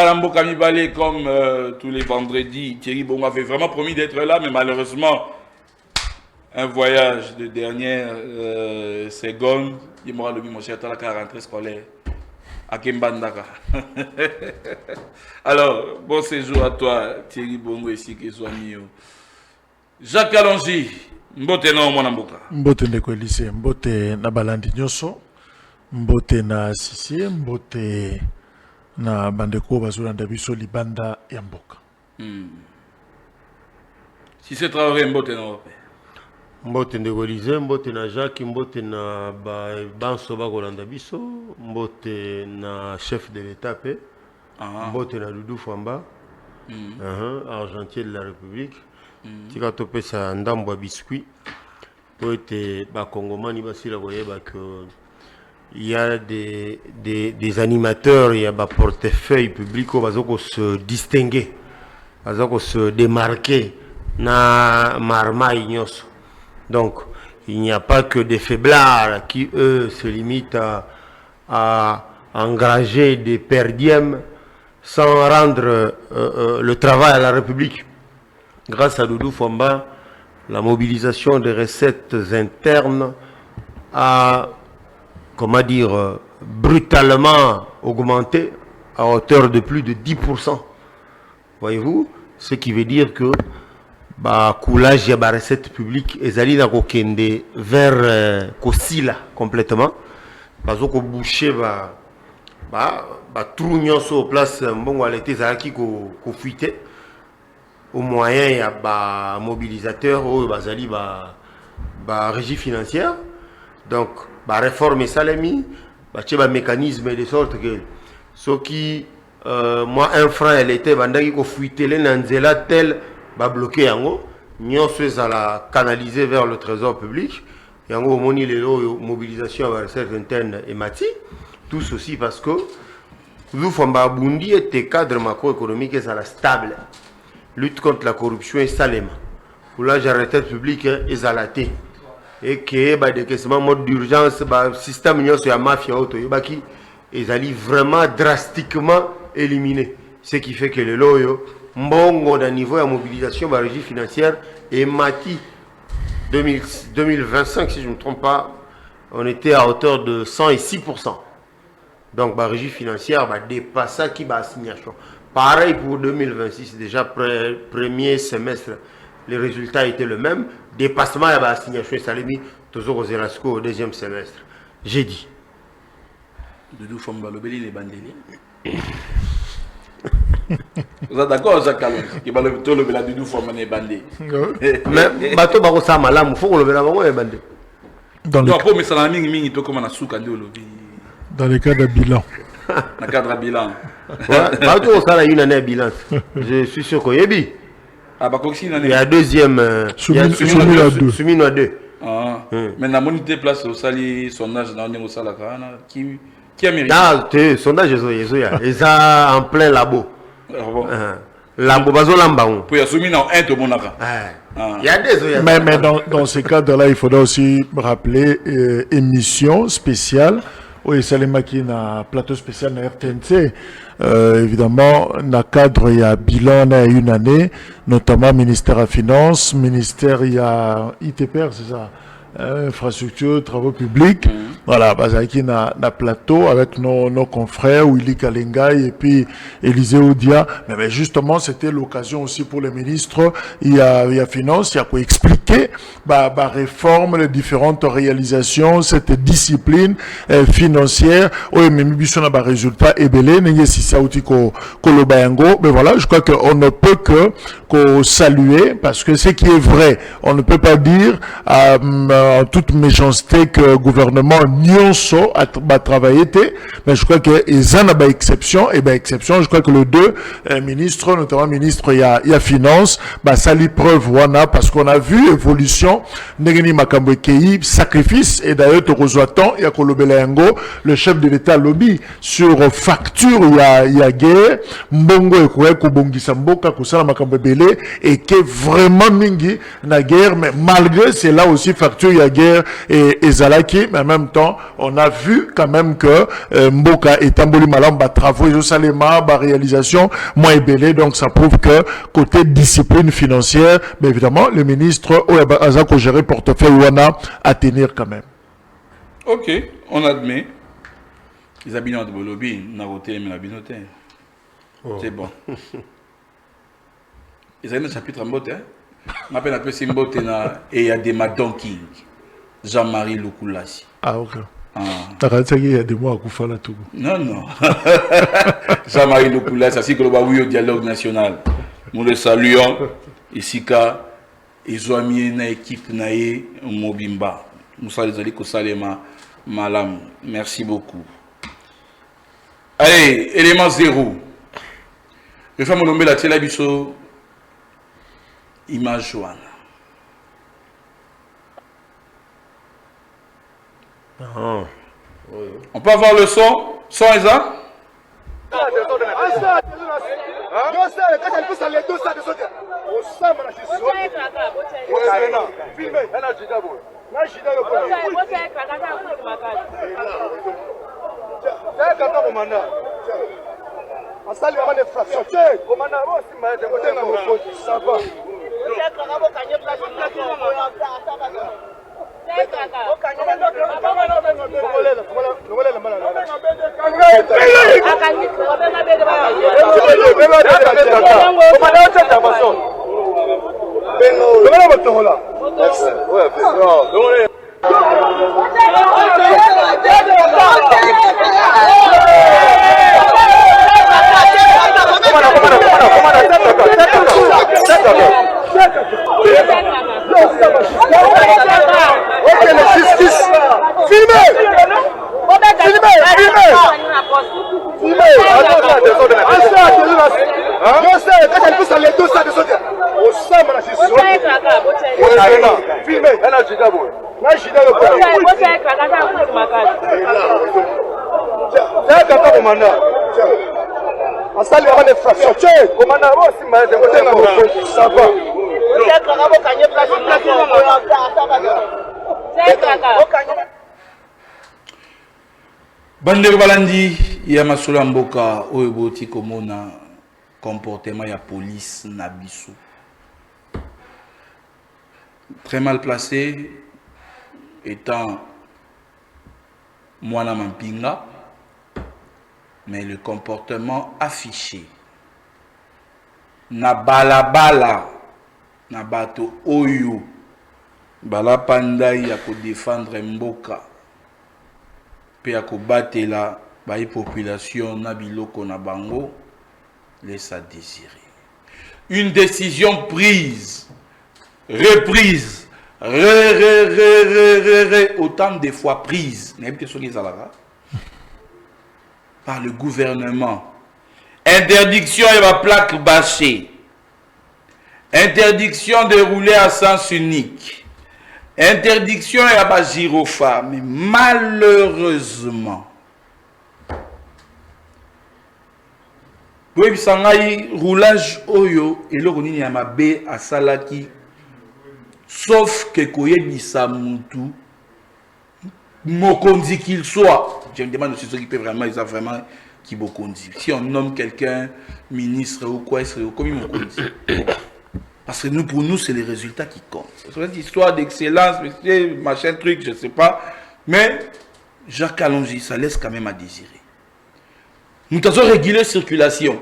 Malambo Kamibale, comme tous les vendredis, Thierry Bongo avait vraiment promis d'être là, mais malheureusement, un voyage de dernière seconde, il m'aura le mon cher à la rentrée scolaire à Kembandaka. Alors, bon séjour à toi, Thierry Bongo, ici, que soit mieux. Jacques Alongi, mbote na mwana mboka. Mbote ndeko lycée, mbote na balandi nyoso, mbote na sisi, mbote na bandeko bazolanda biso libanda ya mboka. Si c'est Traoré, mbote na ope. Mbote ndeko lycée, mbote na Jacques, mbote na banso bakolanda biso, mbote na chef de l'état pe, mbote na Doudou Famba, argentier de la République. Tika topé sa ndambo biscuit pour être bakongomani basila koyeba que il y a des animateurs, il y a des portefeuilles publics qui vont se distinguer, vont se démarquer na marmaille nyos. Donc il n'y a pas que des faiblards qui eux se limitent à engager des perdièmes sans rendre le travail à la République. Grâce à Doudou Famba, la mobilisation des recettes internes a, comment dire, brutalement augmenté à hauteur de plus de 10%. Voyez-vous, ce qui veut dire que coulage de la recette publique est allé vers Kosila complètement. Parce que boucher trou sur place, bon, elle était à qui ko fuité. Au moyen, il y a des mobilisateurs, il y a régie financière. Donc, la réforme est salami, il y a un mécanisme de sorte que ce qui, moi, un franc, elle était, il y a fuité, l'anzela tel, bloqué, nous sommes la canaliser vers le trésor public. Il y a une mobilisation à la recette interne et mati. Tout ceci parce que nous sommes était cadre macroéconomique et stable. Lutte contre la corruption est salema. Pour la retraite publique est zalaté. Et que des questions mode d'urgence, système de la mafia qui est allé vraiment drastiquement éliminé. Ce qui fait que le loyo, mbongo d'un niveau de mobilisation de la régie financière est mati 2025, si je ne me trompe pas, on était à hauteur de 106%. Donc la régie financière va dépasser qui va assignation. Pareil pour 2026, déjà premier semestre, les résultats étaient le même. Dépassement de la signation Salemi, toujours aux Erasco au deuxième semestre. J'ai dit. Doudou Famba, le Béli, les bandés. Vous êtes d'accord, Jacques Alonso? Qui va le Béla Doudou Famba, les bandés. Mais, bateau Barossa Malam, il faut que le Béla les bandés. Dans le cas de bilan. Dans le cadre de bilan. Une année bilan. Je suis sûr qu'il y a bi. Il y a deuxième. Soumino à deux. Mais la monité place au sali sondage dans le salakana qui a mérité. Ah, sondage ils sont en plein labo. Labo bazo lamba. Pour y assumir dans un to monaka. Il y a des. Mais dans ce cadre-là, il faudra aussi rappeler émission spéciale. Oui, Salema qui a un plateau spécial dans RTNC. Évidemment, dans le cadre, il y a bilan, il y a une année, notamment ministère à Finances, ministère, il y a ITPR, c'est ça, infrastructure, travaux publics. Voilà, Bazaki na plateau avec nos confrères, Willy Kalengai et puis Élisée Oudia. Mais justement, c'était l'occasion aussi pour les ministres. Il y a Finances, il y a quoi expliquer, réforme, les différentes réalisations, cette discipline financière. Oui, mais Mibisson a résultat ébélé, n'est-ce si ça outil Kolobayango. Mais voilà, je crois qu'on ne peut que saluer parce que ce qui est vrai, on ne peut pas dire en toute méchanceté que le gouvernement nyonso a travaillé, mais je crois que les en a exception, et exception, je crois que les deux ministres, notamment ministre il y a finance, ça lui preuve wana parce qu'on a vu évolution, Negeni Makambo Kei, sacrifice, et d'ailleurs Torozoatan, il y a Kolobelayango, le chef de l'État lobby, sur facture, il y a guerre, Mbongo et Koué, Kobongi Samboka, Kosala Makambo Belé, et qui est vraiment mingi, la guerre, mais malgré c'est là aussi facture mesure, il y a guerre et Zalaki, mais en même temps, on a vu quand même que Mboka et Tamboli Malam, travaux, et Salema, réalisation, moins ébélé, donc ça prouve que côté discipline financière, mais évidemment, le ministre, Azako géré portefeuille Wana à tenir quand même. Ok, on admet. Les habitants de Bolobi, on a voté, mais l'habinoté. C'est bon. Ils ont un chapitre en botte, hein? On appelle un peu Simbote et il y a des Madon King. Jean-Marie Lukulasi. Ah, ok. Il y a des mois à Koufala tout. Non, non. Jean-Marie Lukulasi, ainsi que le Baoui au dialogue national. Nous le saluons. Ici, ils ont mis une équipe naïe Mobimba. Nous saluons les Kosalema Malam. Merci beaucoup. Allez, élément 0. Je fais mon nom de la télévision. Image Joanne. On peut avoir le son? Son est ça? Bandero Balandi, Yamasula Mboka, Oeboti Komona, comportement ya police Nabisu. Très mal placé, étant Mwana Mampinga, mais le comportement affiché. Na balabala, na bato oyo, bala panda ya ko défendre Mboka. Pe ya ko batela bayi population na biloko na bango, laisse à désirer. Une décision prise, reprise, autant de fois prise, par le gouvernement. Interdiction et la plaque bâchée. Interdiction de rouler à sens unique. Interdiction et la gyrophare. Mais malheureusement, oui, roulage oyo et le ronini yamabe à salaki. Sauf que koye bisamutu mokondi qu'il soit. Je me demande si ceux qui peuvent vraiment, ils ont vraiment qui mokondi. Si on nomme quelqu'un ministre ou quoi, c'est comme mokondi. Parce que nous, pour nous, c'est les résultats qui comptent. C'est une histoire d'excellence, machin truc, je ne sais pas. Mais Jacques Alongi, ça laisse quand même à désirer. Nous avons régulé la circulation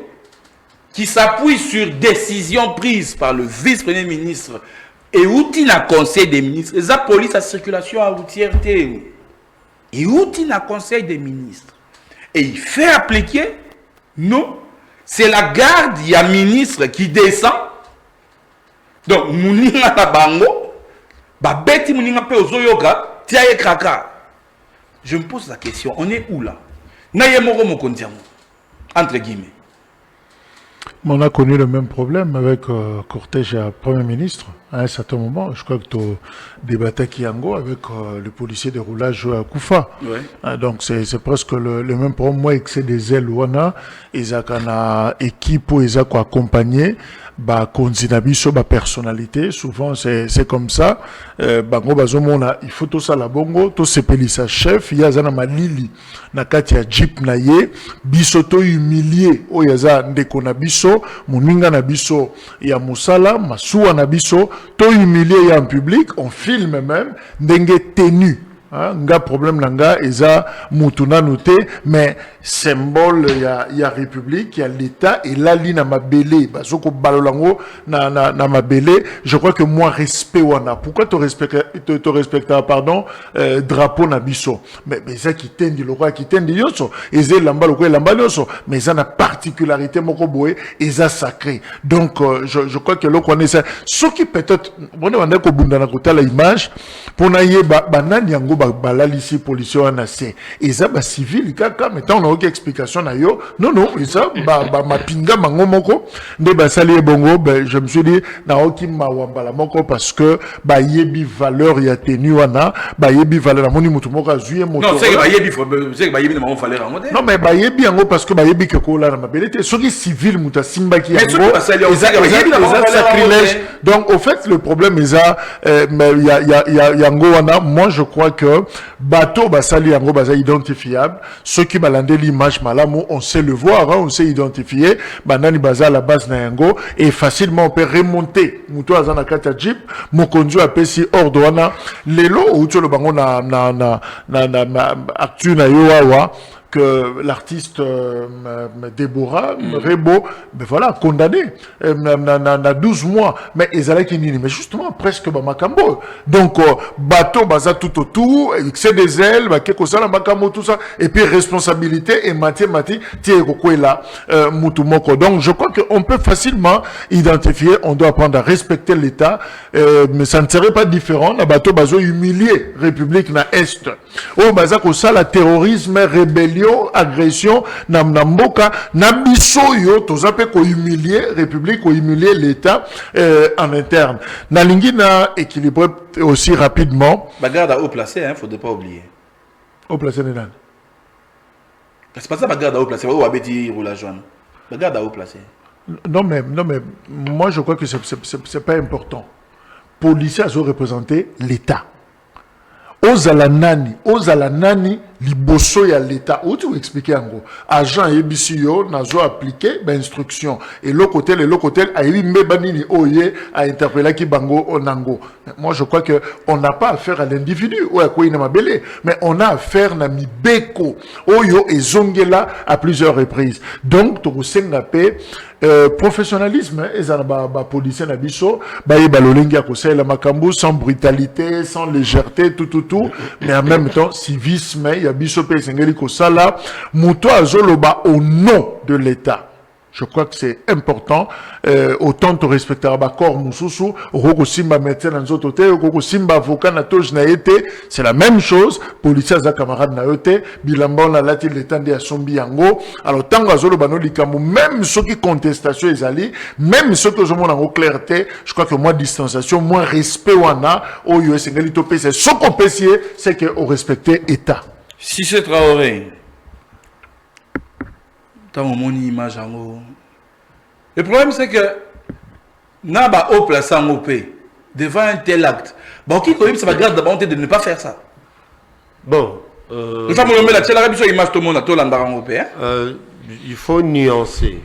qui s'appuie sur décisions prises par le vice-premier ministre et outil na conseil des ministres. Et la police à circulation à routière et outil na conseil des ministres. Et il fait appliquer, non, c'est la garde, il y a ministre qui descend. Donc, Mouninga na bango, babeti Mouninga pe ozoyoga, tiaye kraka. Je me pose la question, on est où là? Naye moro mokondiamo, entre guillemets. On a connu le même problème avec cortège à Premier ministre à un certain moment. Je crois que tu débattais Kiango avec le policier de roulage à Koufa. Ouais. Donc c'est presque le même problème. Moi, excès des ailes, ils ont une équipe où ils ont accompagné. Konzinabiso, personnalité, souvent c'est comme ça. Bango bazomona, il faut tout ça la bongo, tout sepelisa chef, il y a zana malili, na kati ya jeep na ye, biso to humilié, o yaza ndeko na biso, muninga na biso, ya musala, masuwa na biso, to humilié ya en public, on filme même, ndenge tenu. Nga problème nanga eza mutuna noté mais symbole ya république ya l'état et la ligne na mabele bazoko balolango na mabele. Je crois que moi respect wana pourquoi te respecter pardon drapeau na biso mais ça qui tendi le roi qui tendi yoso eze lamba le roi lamba yoso mais ça na particularité moko boé eza sacré donc je crois que le connaît ça ce qui peut-être bon on a ko bunda na kotala image pour na yeba banani yango balalisi policier wana se eza ba civil kaka mais tant on a aucune explication na yo non eza ba mapinga mango moko nde basali bongo je me suis dit na oki mawambala moko parce que ba yebi valeur ya tenue wana ba yebi valeur na moni mutu moko azuye moto non c'est que ba yebi na valeur en non mais ba yebi yango parce que ba yebi que ko la na mabelete soki civil muta simba ki yango eza sacrilège donc au fait le problème eza mais il y a yango wana moi je crois que bateau basali yango baza identifiable ceux qui balande l'image malamu on sait le voir on sait identifier banani baza à la base na yango et facilement on peut remonter muto azana kata jeep mokonzo apesi ordre wana lelo outo le bango na actu na yo wawa que l'artiste Déborah Rebo, ben voilà, condamné na 12 mois. Mais ils allaient qui mais justement presque makambo. Donc bateau baza tout autour, excès des ailes, quelque chose là makambo tout ça, et puis responsabilité et mathématique, tiens quoi là mutumoko. Donc je crois qu'on peut facilement identifier, on doit apprendre à respecter l'État, mais ça ne serait pas différent. Na bateau bazo humilier République na Est. Oh baza ko ça la terrorisme, rébellion, agression na mboka na biso yo tozape ko humilier République ko humilier l'État en interne. Na lingi na équilibrer aussi rapidement. Bagarde à haut placé hein, faut pas oublier. Haut placé de nan. C'est pas ça bagarde à haut placé, ou abeti roulage jaune. Bagarde à haut placé. Non mais moi je crois que c'est pas important. Policiers ont représenté l'État. Ozala nani liboso ya l'État. Où tu expliquer en gros agent ebisio nazo appliquer instruction et l'autre côté a eu mebanini oye a interpellé ki bango onango. Moi je crois que on n'a pas affaire à l'individu ou à quoi il m'a belé mais on a affaire na mibeko oyo ezongela à plusieurs reprises. Donc to senga pe professionnalisme ezana ba policier na biso ba yebalolengi ya kosela makambu sans brutalité sans légèreté tout mais en même temps civisme ya biso pe sengeli kosala muto azoloba au nom de l'État. Je crois que c'est important. Autant te respecter à corps mususu, roko simba médecin dans autres côtés, roko simba avocat na toj na été, c'est la même chose. Policiers za camarades na yote, bilamba na lati l'état de sombi yango. Alors tango azolo bano likambo, même ceux qui contestation ezali, même ceux qui ont en clarté, je crois que moins distanciation, moins respect wana, au US ngali to pese, ce qu'on pesier, c'est que au respecter état. Si c'est Traoré. Mon image en haut. Le problème c'est que n'a pas haut placé en OP devant un tel acte. Bon, qui connaît ça va garder la volonté de ne pas faire ça. Bon. Il faut nuancer.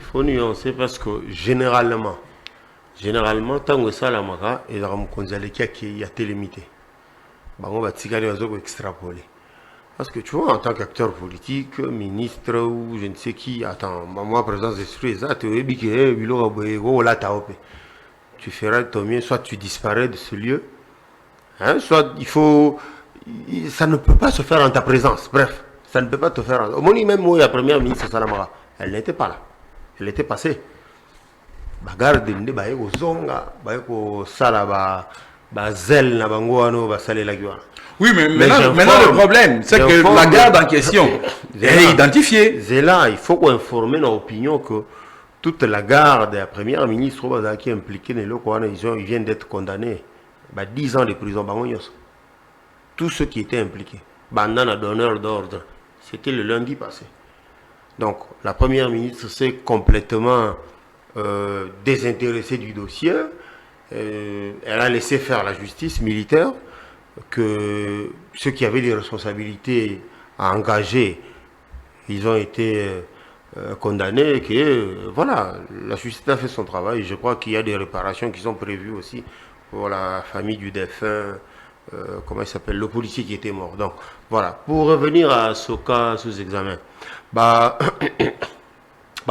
Parce que généralement, tant que ça la mara et la ramkonzale qui y a télémité. Bah on va tirer extrapoler. Parce que tu vois, en tant qu'acteur politique, ministre ou je ne sais qui, attends, moi, présence d'esprit, tu feras ton mieux, soit tu disparais de ce lieu, hein, soit il faut. Ça ne peut pas se faire en ta présence. Bref, ça ne peut pas te faire. Au moins, même moi, la première ministre Salamara, elle n'était pas là. Elle était passée. Bagarde, aux zonga, sala, zel, na bangoano, salé la guana. Oui, mais maintenant le problème, c'est que la garde en question est identifiée. C'est là, il faut qu'on informe nos opinions que toute la garde, la première ministre qui est impliquée, ils viennent d'être condamnés. 10 ans de prison. Tous ceux qui étaient impliqués. Bandana donneur d'ordre. C'était le lundi passé. Donc, la première ministre s'est complètement désintéressée du dossier. Elle a laissé faire la justice militaire, que ceux qui avaient des responsabilités à engager, ils ont été condamnés, que voilà, la justice a fait son travail. Je crois qu'il y a des réparations qui sont prévues aussi pour la famille du défunt, comment il s'appelle, le policier qui était mort. Donc voilà, pour revenir à ce cas sous examen,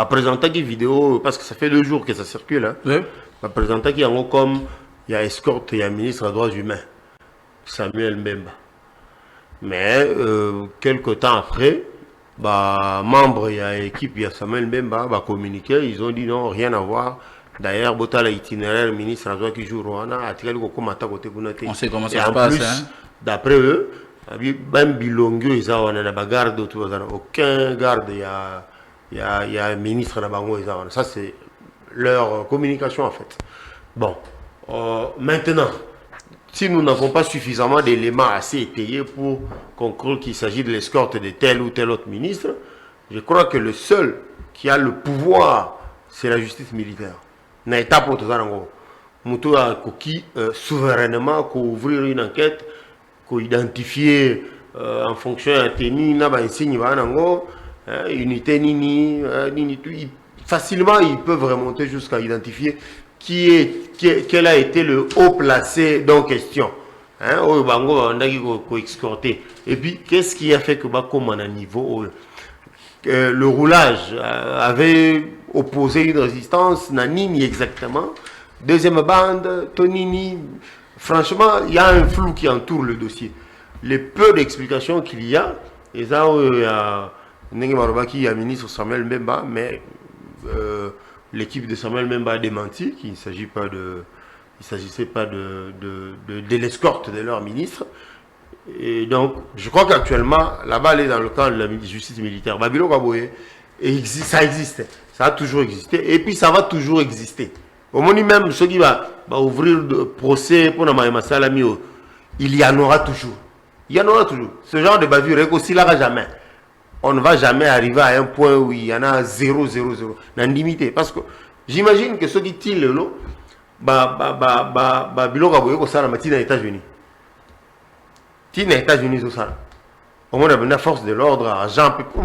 présenter une vidéo, parce que ça fait 2 jours que ça circule, hein. Oui. Présenter qui en comme il y a escorte, il y a un ministre des droits humains, Samuel Mbemba. Mais quelques temps après, membre, il y a équipe, il y a Samuel Mbemba, communiqué, ils ont dit non, rien à voir. D'ailleurs, l'itinéraire ministre qui joue Rwanda, on sait comment ça se passe. Hein? D'après eux, même Bilongo, ils ont garde autour, aucun garde, il y a un ministre de Bango, ça c'est leur communication en fait. Bon, maintenant, si nous n'avons pas suffisamment d'éléments assez étayés pour conclure qu'il s'agit de l'escorte de tel ou tel autre ministre, je crois que le seul qui a le pouvoir, c'est la justice militaire. N'état pour tout ça, Moutou a qui souverainement ouvrir une enquête, identifier en fonction de tenue, unité nini, facilement ils peuvent remonter jusqu'à identifier quel a été le haut placé dans question. Et puis, qu'est-ce qui a fait que comme on a niveau le roulage avait opposé une résistance, Nanini exactement. Deuxième bande, Tonini. Franchement, il y a un flou qui entoure le dossier. Les peu d'explications qu'il y a, et ça, il y a le ministre Samuel Mbemba, mais l'équipe de Samuel Mbemba a démenti qu'il ne s'agissait pas de l'escorte de leur ministre. Et donc, je crois qu'actuellement, la balle est dans le camp de la justice militaire. Babylone Kaboye, ça existe. Ça a toujours existé. Et puis, ça va toujours exister. Au moins, même ceux qui vont ouvrir le procès pour Namaïma Salami, il y en aura toujours. Il y en aura toujours. Ce genre de bavure, aussi là, jamais. On ne va jamais arriver à un point où il y en a 0, 0, 0. L'indimité. Parce que j'imagine que ceux qui tirent le lot, Babylone Kaboye, ça, la matinée aux États-Unis. Qui n'est États-Unis au sein. Au moins, la force de l'ordre, agent, pour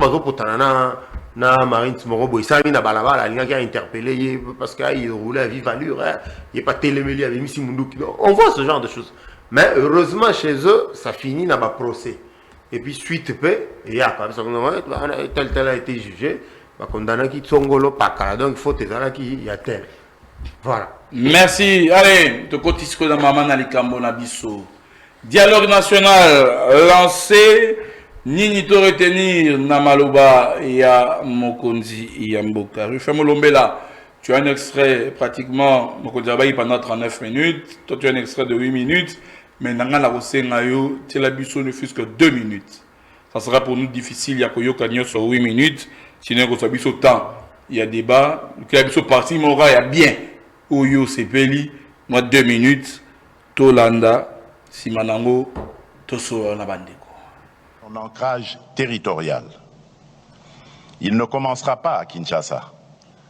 na Marine Morobo, il n'a balabala, il a interpellé parce qu'il roulait à vive allure, il n'est pas télémélié avec Missi Mundouk. On voit ce genre de choses. Mais heureusement, chez eux, ça finit dans un procès. Et puis, suite paix, il y a tel a été jugé, condamné qui Tsongolo, pas donc il faut qu'il y a tel. Voilà. Merci. Allez, te cotisco dans maman Nalikambo Nabiso. Dialogue national lancé, Nini to retenir Namaloba et à Mokonzi et à Mboka. Je fais mon lombela. Tu as un extrait pratiquement, Mokonzi pendant 39 minutes. Toi, tu as un extrait de 8 minutes. Mais Nanga la Rosengayo, tu l'as biso ne fût que 2 minutes. Ça sera pour nous difficile. Il y a Koyo Kanyo sur 8 minutes. Sinon, qu'on soit biso temps. Il y a débat. Il y a biso parti, mais il y a bien. Oyo Sepeli, moi 2 minutes. Tolanda. Simanango, Toso Nabandeko. Son ancrage territorial. Il ne commencera pas à Kinshasa,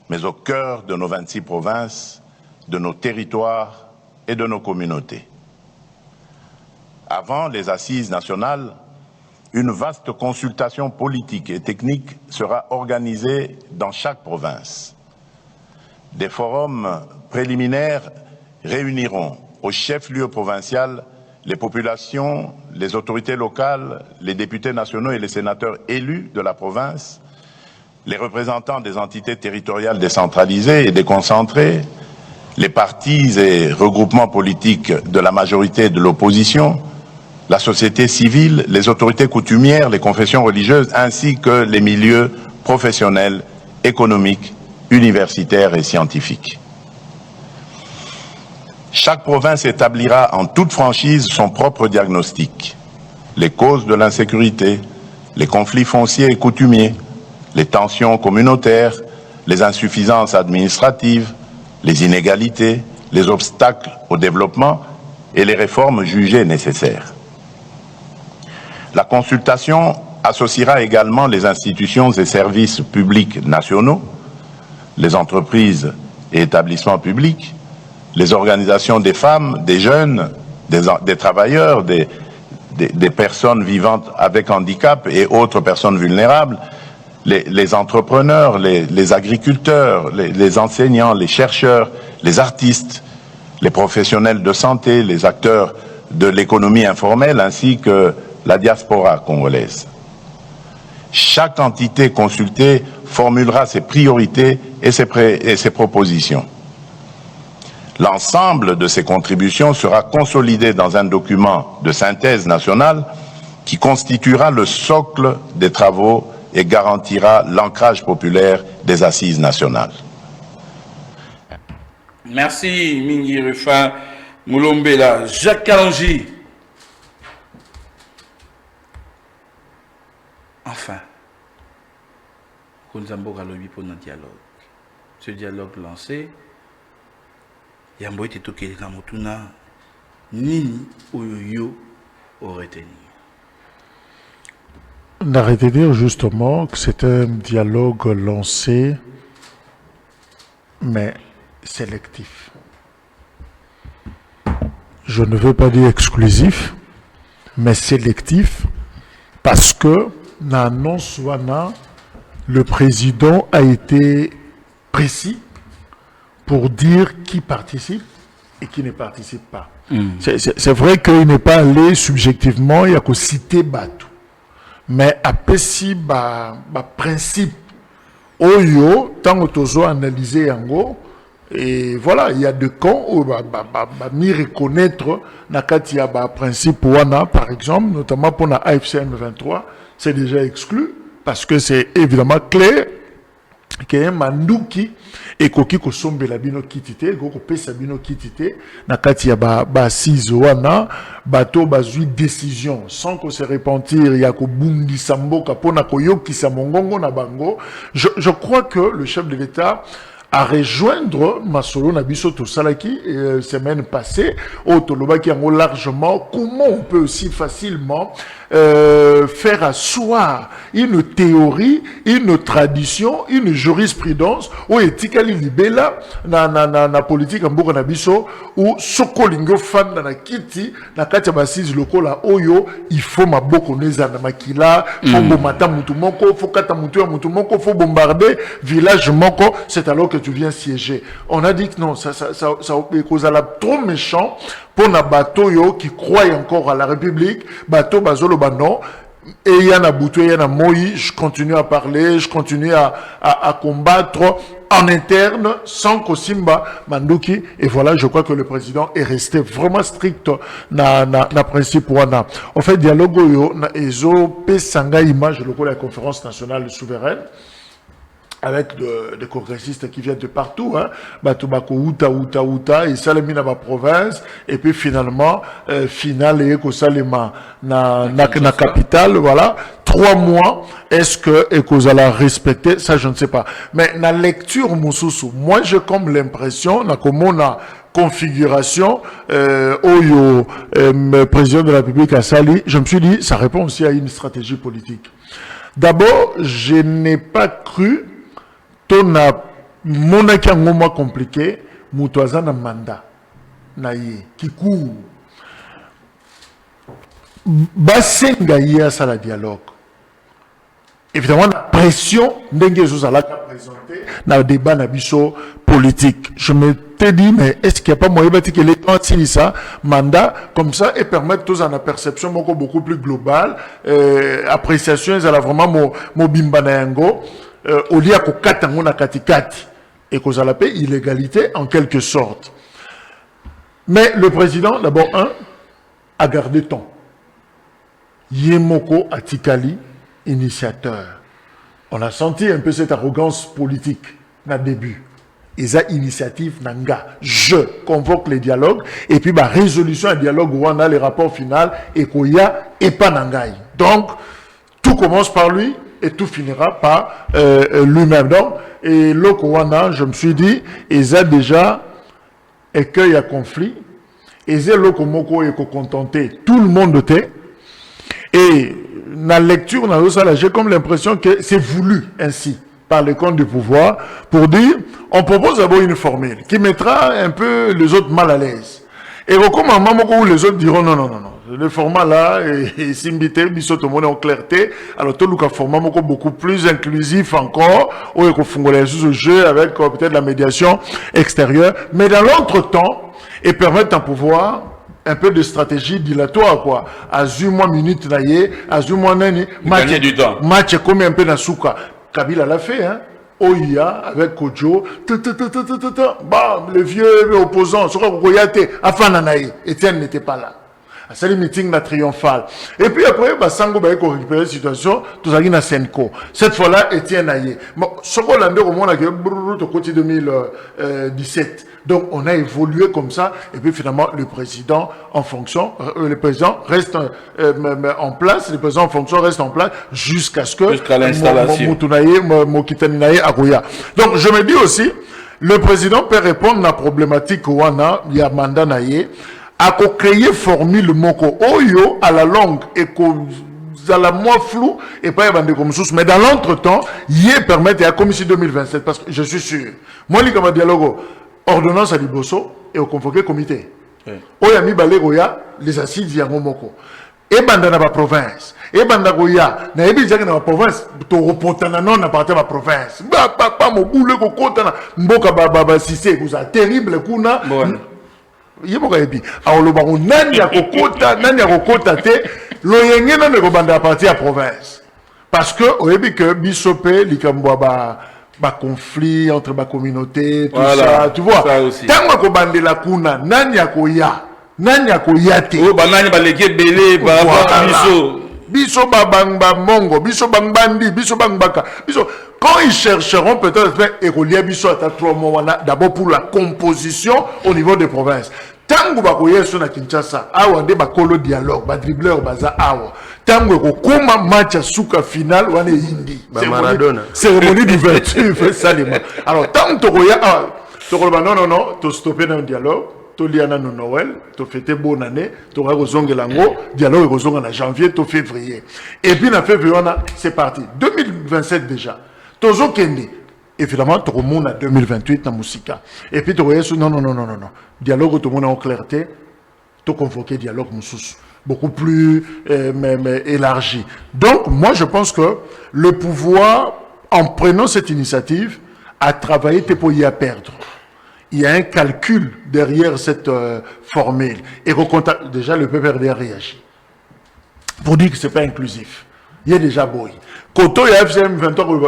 mais au cœur de nos 26 provinces, de nos territoires et de nos communautés. Avant les assises nationales, une vaste consultation politique et technique sera organisée dans chaque province. Des forums préliminaires réuniront au chef-lieu provincial les populations, les autorités locales, les députés nationaux et les sénateurs élus de la province, les représentants des entités territoriales décentralisées et déconcentrées, les partis et regroupements politiques de la majorité et de l'opposition, la société civile, les autorités coutumières, les confessions religieuses, ainsi que les milieux professionnels, économiques, universitaires et scientifiques. Chaque province établira en toute franchise son propre diagnostic. Les causes de l'insécurité, les conflits fonciers et coutumiers, les tensions communautaires, les insuffisances administratives, les inégalités, les obstacles au développement et les réformes jugées nécessaires. La consultation associera également les institutions et services publics nationaux, les entreprises et établissements publics, les organisations des femmes, des jeunes, des travailleurs, des personnes vivantes avec handicap et autres personnes vulnérables, les entrepreneurs, les agriculteurs, les enseignants, les chercheurs, les artistes, les professionnels de santé, les acteurs de l'économie informelle ainsi que la diaspora congolaise. Chaque entité consultée formulera ses priorités et ses propositions. L'ensemble de ces contributions sera consolidé dans un document de synthèse nationale qui constituera le socle des travaux et garantira l'ancrage populaire des assises nationales. Merci Mingi Rufin Moulombela. Jacques Kalangi. Enfin, Konzamboka lobi pour notre dialogue. Ce dialogue lancé, Yambo était toqué dans Motuna, Nini Oyoyo aurait tenu. On a de dire justement que c'est un dialogue lancé, mais sélectif. Je ne veux pas dire exclusif, mais sélectif, parce que dans l'annonce, le président a été précis pour dire qui participe et qui ne participe pas. C'est vrai qu'il n'est pas allé subjectivement, il y a que citer Batou. Mais après si principe Oyo, tant que tu as analysé Yango, et voilà, il y a deux camps où mi reconnaître Nakatia principe Wana, par exemple, notamment pour la AFCM 23, c'est déjà exclu, parce que c'est évidemment clair qu'il y a un mandouki et koki ko sombe la bino kitite ko pesa bino kitite na kati ya ba sizoana bato bazui décision sans que se repentir ya ko bundi samboka pona ko yokisa mongongo na bango. Je crois que le chef de l'État à rejoindre Masolo Nabiso Tosalaki semaine passée au Tolobaki en largement comment on peut aussi facilement faire asseoir une théorie, une tradition, une jurisprudence ou éthicali libella na politique en Bourg Nabiso ou sokolingo fan na kiti na kati basise lokola oyo il faut maboko neza na makila faut bomata mutu moko faut kata mutu ya mutu moko faut bombarder village moko. C'est alors que tu viens siéger. On a dit que non, ça cause à la trop méchant pour na bateau yo qui croient encore à la République, bateau bazolo banon. Et il y en a Boutou, il y en a Moïse, je continue à parler, je continue à combattre en interne, sans Kosimba, Manduki. Et voilà, je crois que le président est resté vraiment strict na principe wana. En fait, dialogue yo, na ezo pesanga image de la conférence nationale souveraine, avec des congressistes qui viennent de partout, hein, Batubako, Outa, et Salemina ma province, et puis finalement, finale et Ekosalema na capitale, voilà, 3 mois, est-ce que Ekozala respecté, ça je ne sais pas. Mais la lecture Moussoussou, moi j'ai comme l'impression, comme on a configuration, Oyo, président de la République à Sali, je me suis dit, ça répond aussi à une stratégie politique. D'abord, je n'ai pas cru tona monaki yango mwa compliqué mutu aza na mandat na ye kiku basenga ye asala dialogue. Évidemment la pression ndenge ezozalaka présenté na débat na biso politique. Je me t'ai dit mais est-ce qu'il n'y a pas moyen que l'État utilise ça mandat comme ça et permettre tous en perception beaucoup plus globale appréciation elle a vraiment mo bimba na yango au lieu de katango na katikati et qu'on a la paix illégalité en quelque sorte. Mais le président d'abord a gardé temps. Yemoko Atikali, initiateur. On a senti un peu cette arrogance politique na début. Esa initiative nanga. Je convoque les dialogues et puis résolution à dialogue où on a les rapports finaux et koya et pas nangai. Donc tout commence par lui. et tout finira par lui-même. Donc, et l'Okowana, je me suis dit, ils ont déjà écueil à conflit, ils ont l'Okomoko et contenté tout le monde était. Et dans la lecture, j'ai comme l'impression que c'est voulu ainsi par les comptes du pouvoir pour dire, on propose d'abord une formule qui mettra un peu les autres mal à l'aise. Et comme un moment où les autres diront non, le format là, et Simbité, Bissoto en clarté, alors tout le format beaucoup plus inclusif encore, où il faut ce jeu avec peut-être la médiation extérieure, mais dans l'autre temps, et permettre un pouvoir un peu de stratégie dilatoire, quoi. Azuma minute naïe, azuma nani, match comme un peu dans Souka. Kabila l'a fait, hein. Oya avec Kojo, le vieux opposant, Etienne n'était pas là. C'est le meeting triomphal. Et puis après, Sango va récupérer la situation, tout ça na Senko. Cette fois-là, Etienne Aye. Bon, ce qu'on a dit au moment au côté 2017. Donc, on a évolué comme ça. Et puis finalement, le président en fonction, le président reste en place. Le président en fonction reste en place jusqu'à ce que jusqu'à l'installation. Donc, je me dis aussi, le président peut répondre à la problématique Wana, il y a mandat naïe, à créer formule moko oyo à la longue et à la moins flou et pas y comme sous. Mais dans l'entretemps, y permettre à la commission 2027 parce que je suis sûr. Moi, li comme dialogue ordonnance à Liboso et au convoqué comité. Oya mi balegoya les assises ya moko. Et banda na ba province. Et banda goya na ebi jaki na ba province to repotana non na partir ba province. Ba mo boule ko kotana mboka ba sisé vous a terrible kuna. Yemoka ebi awoloba nani ya kokota te loyenge na ne ko banda partir à province. Parce que oyebi que bisope likambo ba conflit entre ba communauté tout voilà, ça tu vois tango ko bandela kuna nani ya koya te o banani ba leke belé ba biso ba mongo biso bandi biso baka biso quand ils chercheront peut-être et relier biso à 3 mois d'abord pour la composition au niveau des provinces. Tango ba koyeso na Kinshasa awa nde ba kolo dialogue ba dribbleur baza awa tango ko kuma match suka final wane hindi ba Maradona cérémonie d'ouverture fait ça les mains. Alors tant to koya to ko ba non to stopper dans dialogue to liana no Noël to fêter bonne année to ga kozongela ngo dialogue kozonga na janvier to février et puis na février on a c'est parti 2027 déjà tozo kende. Évidemment, tout le monde en 2028 dans Moussika. Et puis, tu vois, non. Dialogue, tout le monde en clarté. Tu convoqué dialogue Moussous. Beaucoup plus élargi. Donc, moi, je pense que le pouvoir, en prenant cette initiative, a travaillé pour y perdre. Il y a un calcul derrière cette formule. Et déjà, le PPRD a réagi. Pour dire que ce n'est pas inclusif. Il y a déjà boy. Quand il y a FCM 20 ans,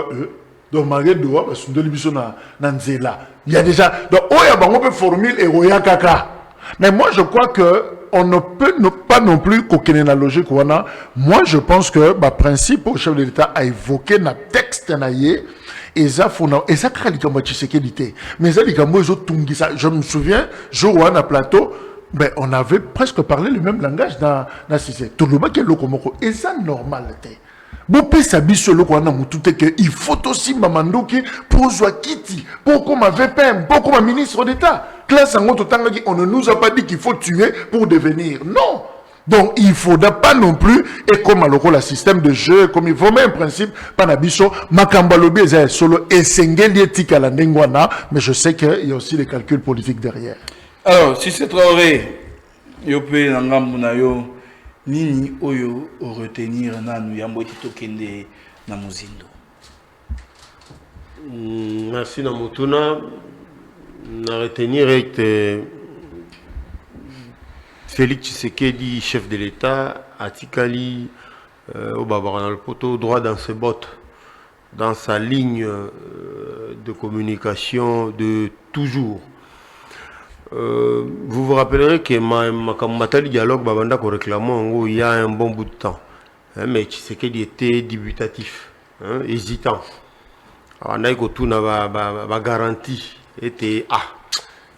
donc malgré tout, il y a déjà donc on peut formule et roya kaka. Mais moi je crois que on ne peut pas non plus coquiner la logique. Moi je pense que le principe au chef de l'État a évoqué dans le texte naïe et ça mais je me souviens jour où on a plateau ben on avait presque parlé le même langage dans Cissé tout le monde qui est lokomoko et ça normalité. Il faut aussi Mamandoki pour Kiti, pour comme VPM, pour comme ministre d'État. On ne nous a pas dit qu'il faut tuer pour devenir. Non. Donc il ne faudra pas non plus, et comme le système de jeu, comme il faut même un principe, Panabiso, Makambalobi est solo et Sengeliétique à la Nengwana, mais je sais qu'il y a aussi des calculs politiques derrière. Alors, si c'est Traoré, Yopé Nangamunayo. Nini oyo o retenir nanu yambo tokende na muzindo. Merci na mutuna na retenir que Félix Tshisekedi, chef de l'État, Atikali au Babaran le poteau droit dans ses bottes, dans sa ligne de communication de toujours. Vous vous rappellerez que ma dialogue babanda ko réclamant il y a un bon bout de temps, mais Tshisekedi était dubitatif, hésitant. On a tout na garantie était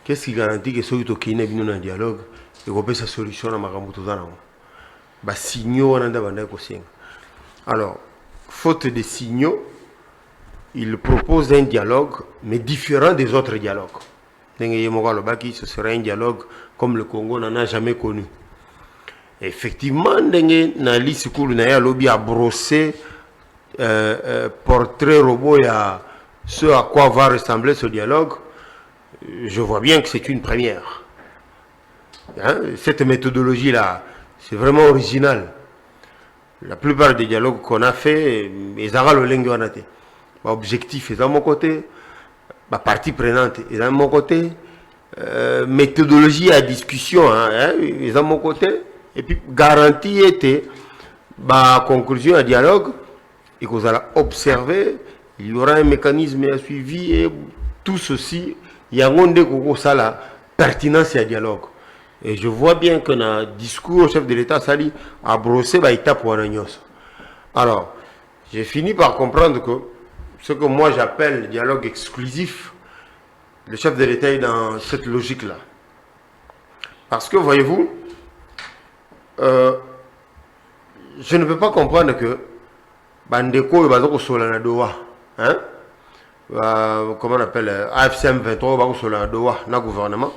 qu'est-ce qui garantit que ceux qui ne viennent dans dialogue et qu'on peut sa solution à makambo tout ça ba signo on a banda ko singa. Alors faute de signaux, il propose un dialogue, mais différent des autres dialogues. Ce serait un dialogue comme le Congo n'en a jamais connu. Effectivement, Nali Sikulu Naya Lobby a brossé portrait robot et ce à quoi va ressembler ce dialogue. Je vois bien que c'est une première. Hein? Cette méthodologie-là, c'est vraiment original. La plupart des dialogues qu'on a fait, ils ont le lingue. Objectif est à mon côté, ma partie prenante est à mon côté, méthodologie à discussion est à mon côté, et puis garantie était ma conclusion à dialogue, et que vous allez observer, il y aura un mécanisme à suivre, et tout ceci, il y a la pertinence à dialogue. Et je vois bien que dans le discours au chef de l'État, Sali a brossé l'étape pour Anagnos. Alors, j'ai fini par comprendre que ce que moi j'appelle dialogue exclusif, le chef de l'État est dans cette logique-là. Parce que, voyez-vous, je ne peux pas comprendre que Bandeko et Solanadoa, hein, comment on appelle, AFCM 23, Solanadoa, dans le gouvernement,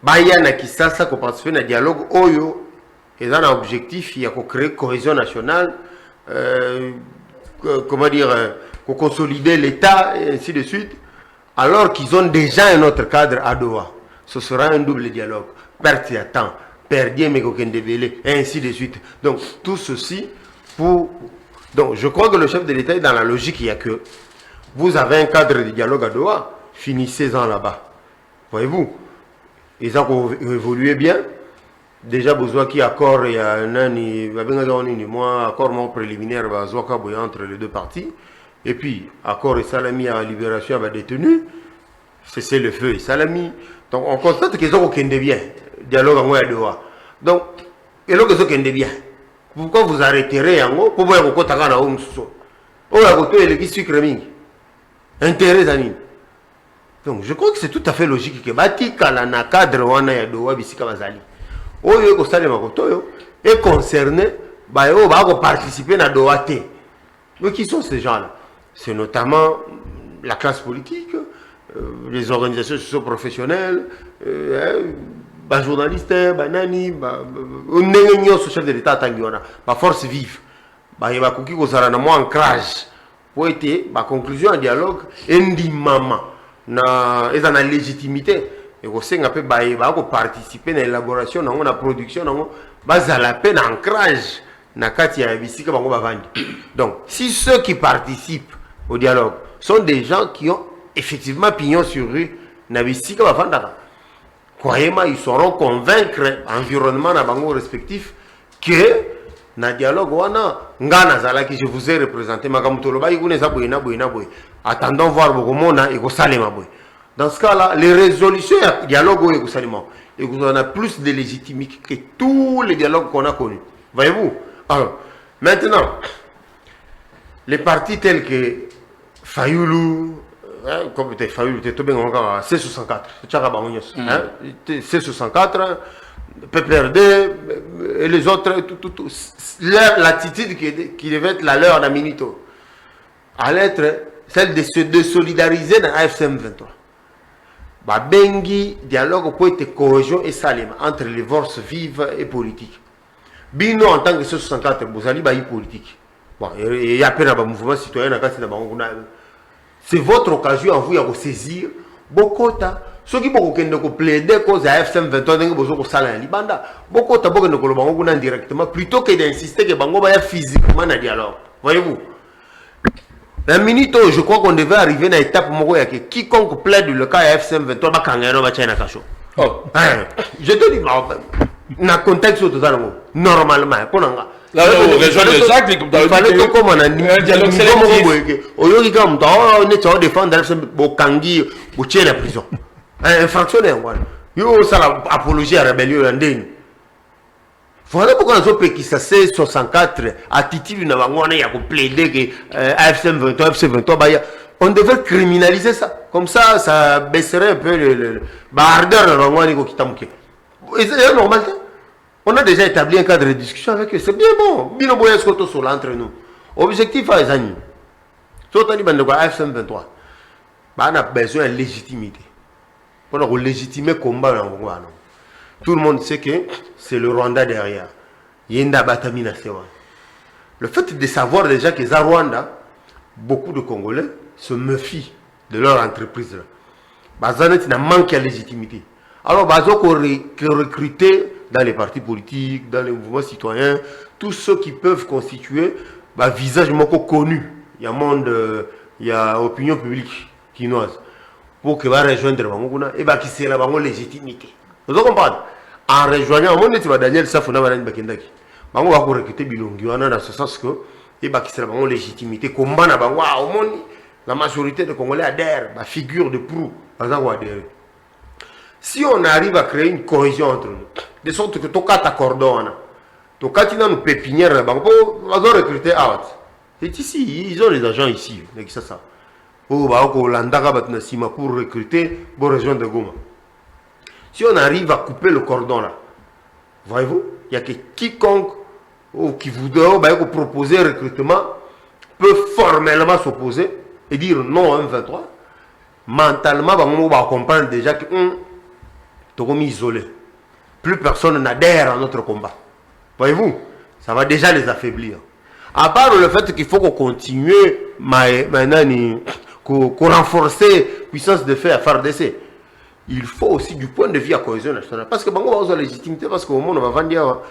Bayana qui ça qu'on participe dans le dialogue, Oyo, et dans l'objectif, il y a qu'on crée cohésion nationale, comment dire, pour consolider l'État et ainsi de suite, alors qu'ils ont déjà un autre cadre à Doha. Ce sera un double dialogue. Perte de temps, perdre mais et ainsi de suite. Donc, tout ceci pour... Donc, je crois que le chef de l'État est dans la logique, il y a que vous avez un cadre de dialogue à Doha, finissez-en là-bas. Voyez-vous, ils ont évolué bien. Déjà, besoin qui accord, il y a un an, accord préliminaire entre les deux parties. Et puis, accord et Salami à libération à détenu. C'est le feu et Salami. Donc, on constate qu'ils ont aucun bien. Dialogue en à Doha. Donc, ils ont aucun bien. Pourquoi vous arrêterez en haut pour voir que vous avez un homme sous intérêt d'amis. Donc, je crois que c'est tout à fait logique que Batika na cadre wana ya Doha bisika bazali. Oyo ko salema kotoyo est concerné ba yo ba ko participer na Doha té. Mais qui sont ces gens-là? C'est notamment la classe politique, les organisations socio-professionnelles, les journalistes, les nani, les chef de l'État, la force vive. Il y a un ancrage pour être la conclusion du dialogue, indimement, dans la légitimité. Et vous savez que participer à l'élaboration, à la production, à la peine ancrage. Donc, si ceux qui participent au dialogue sont des gens qui ont effectivement pignon sur rue, croyez-moi, ils sauront convaincre l'environnement respectif que dans le dialogue, je vous ai représenté, attendons voir dans ce cas-là, les résolutions du dialogue, on a plus de légitimité que tous les dialogues qu'on a connus. Voyez-vous? Alors, maintenant, les partis tels que Fayoulou, comme Fayoulou, C64, C64, PPRD et les autres, l'attitude qui devait être la leur à Minito, allait être celle de se désolidariser dans AFCM 23. Bengi, dialogue pour être cohésion et salim entre les forces vives et politiques. Bino en tant que C64, vous allez bailler politique. Bon, il y a peine à un mouvement citoyen, c'est votre occasion à vous de saisir beaucoup de ceux qui ont plaidé cause à FCM 23, beaucoup de directement plutôt que d'insister que Bango va physiquement dans le dialogue. Voyez-vous? La minute où je crois qu'on devait arriver à l'étape où quiconque plaide le cas à FCM 23 va je te dis, dans le contexte normalement, là, au région de Jacques, il fallait que comme on a un dialogue sélectif. On défendre Bokangi, Bouché la prison. Infractionnaire, yo, ça l'a apologie à la rébellion en Dane. Voilà pourquoi on peut qui ça c'est 64 attitude n'a pas y a plaider que AFCM 23, FC 23, on devait criminaliser ça. Comme ça baisserait un peu le bardeur de l'Angwani qui t'a manqué. C'est normal. On a déjà établi un cadre de discussion avec eux. C'est bien bon. Bino Boya Skoto Sola entre nous. Objectif à les amis. Surtout les bandes de AFC23. On a besoin de légitimité. Pour légitimer le combat dans le Rwanda. Tout le monde sait que c'est le Rwanda derrière. Yenda Batamina Sewa. Le fait de savoir déjà que à Rwanda, beaucoup de Congolais se méfient de leur entreprise. Bazanet n'a manqué de légitimité. Alors, Bazo recruter dans les partis politiques, dans les mouvements citoyens, tous ceux qui peuvent constituer un visage connu. Il y a monde, il y a opinion publique quinoise. Pour que va rejoindre Bangona et qui c'est la légitimité. Vous comprenez? En rejoignant, on est Daniel Safuna Baran Bakendaki. Bango va recruter Bilongi, on a dans ce sens que et qui c'est la légitimité. Combat na bango, au monde, la majorité des Congolais adhèrent, la figure de proue, adhèrent. Si on arrive à créer une cohésion entre nous, de sorte que tout cas t'accordons, tout cas tu nous pépinière, bango, on va recruter out. C'est ici, ils ont les agents ici, c'est ça. Pour recruter, pour rejoindre Goma. Si on arrive à couper le cordon là, voyez-vous, il y a que quiconque qui voudrait proposer un recrutement peut formellement s'opposer et dire non à M23. Mentalement, on va comprendre déjà que nous sommes isolés. Plus personne n'adhère à notre combat. Voyez-vous, ça va déjà les affaiblir. À part le fait qu'il faut qu'on continue maintenant qu'on renforcer la puissance de fait à faire d'essai. Il faut aussi du point de vue à cohésion nationale. Parce que on a la légitimité, parce qu'au monde on va vendre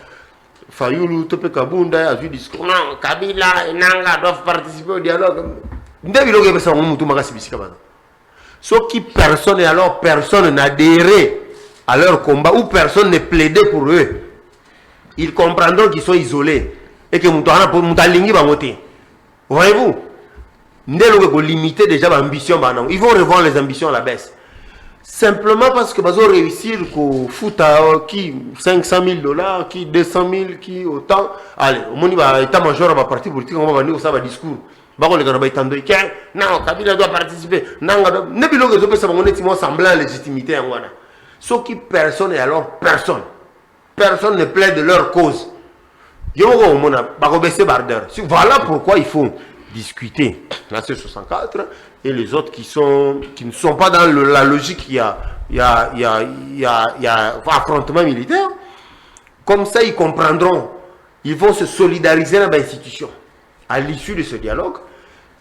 Fayoulou, Tope Kabunda, a vu discours. Non, Kabila et Nanga doivent participer au dialogue. Sauf que personne, et alors personne n'adhérait à leur combat, ou personne ne plaidait pour eux. Ils comprendront qu'ils sont isolés. Et que Moutalingi va voter. Voyez-vous? Ils vont limiter déjà l'ambition. Ils vont revoir les ambitions à la baisse. Simplement parce que ils ont réussi à foutre qui 500 000 $, qui 200 000, qui autant. Allez, au moment où l'état-major va partir politique, on va venir au discours. Non, Kabila doit participer. Non, ne pas semblant légitimité. Sauf que personne, et alors personne. Personne ne plaide de leur cause. Voilà pourquoi il faut discuter la C64 et les autres qui ne sont pas dans la logique, il y a affrontement militaire. Comme ça, ils comprendront. Ils vont se solidariser dans l'institution. À l'issue de ce dialogue,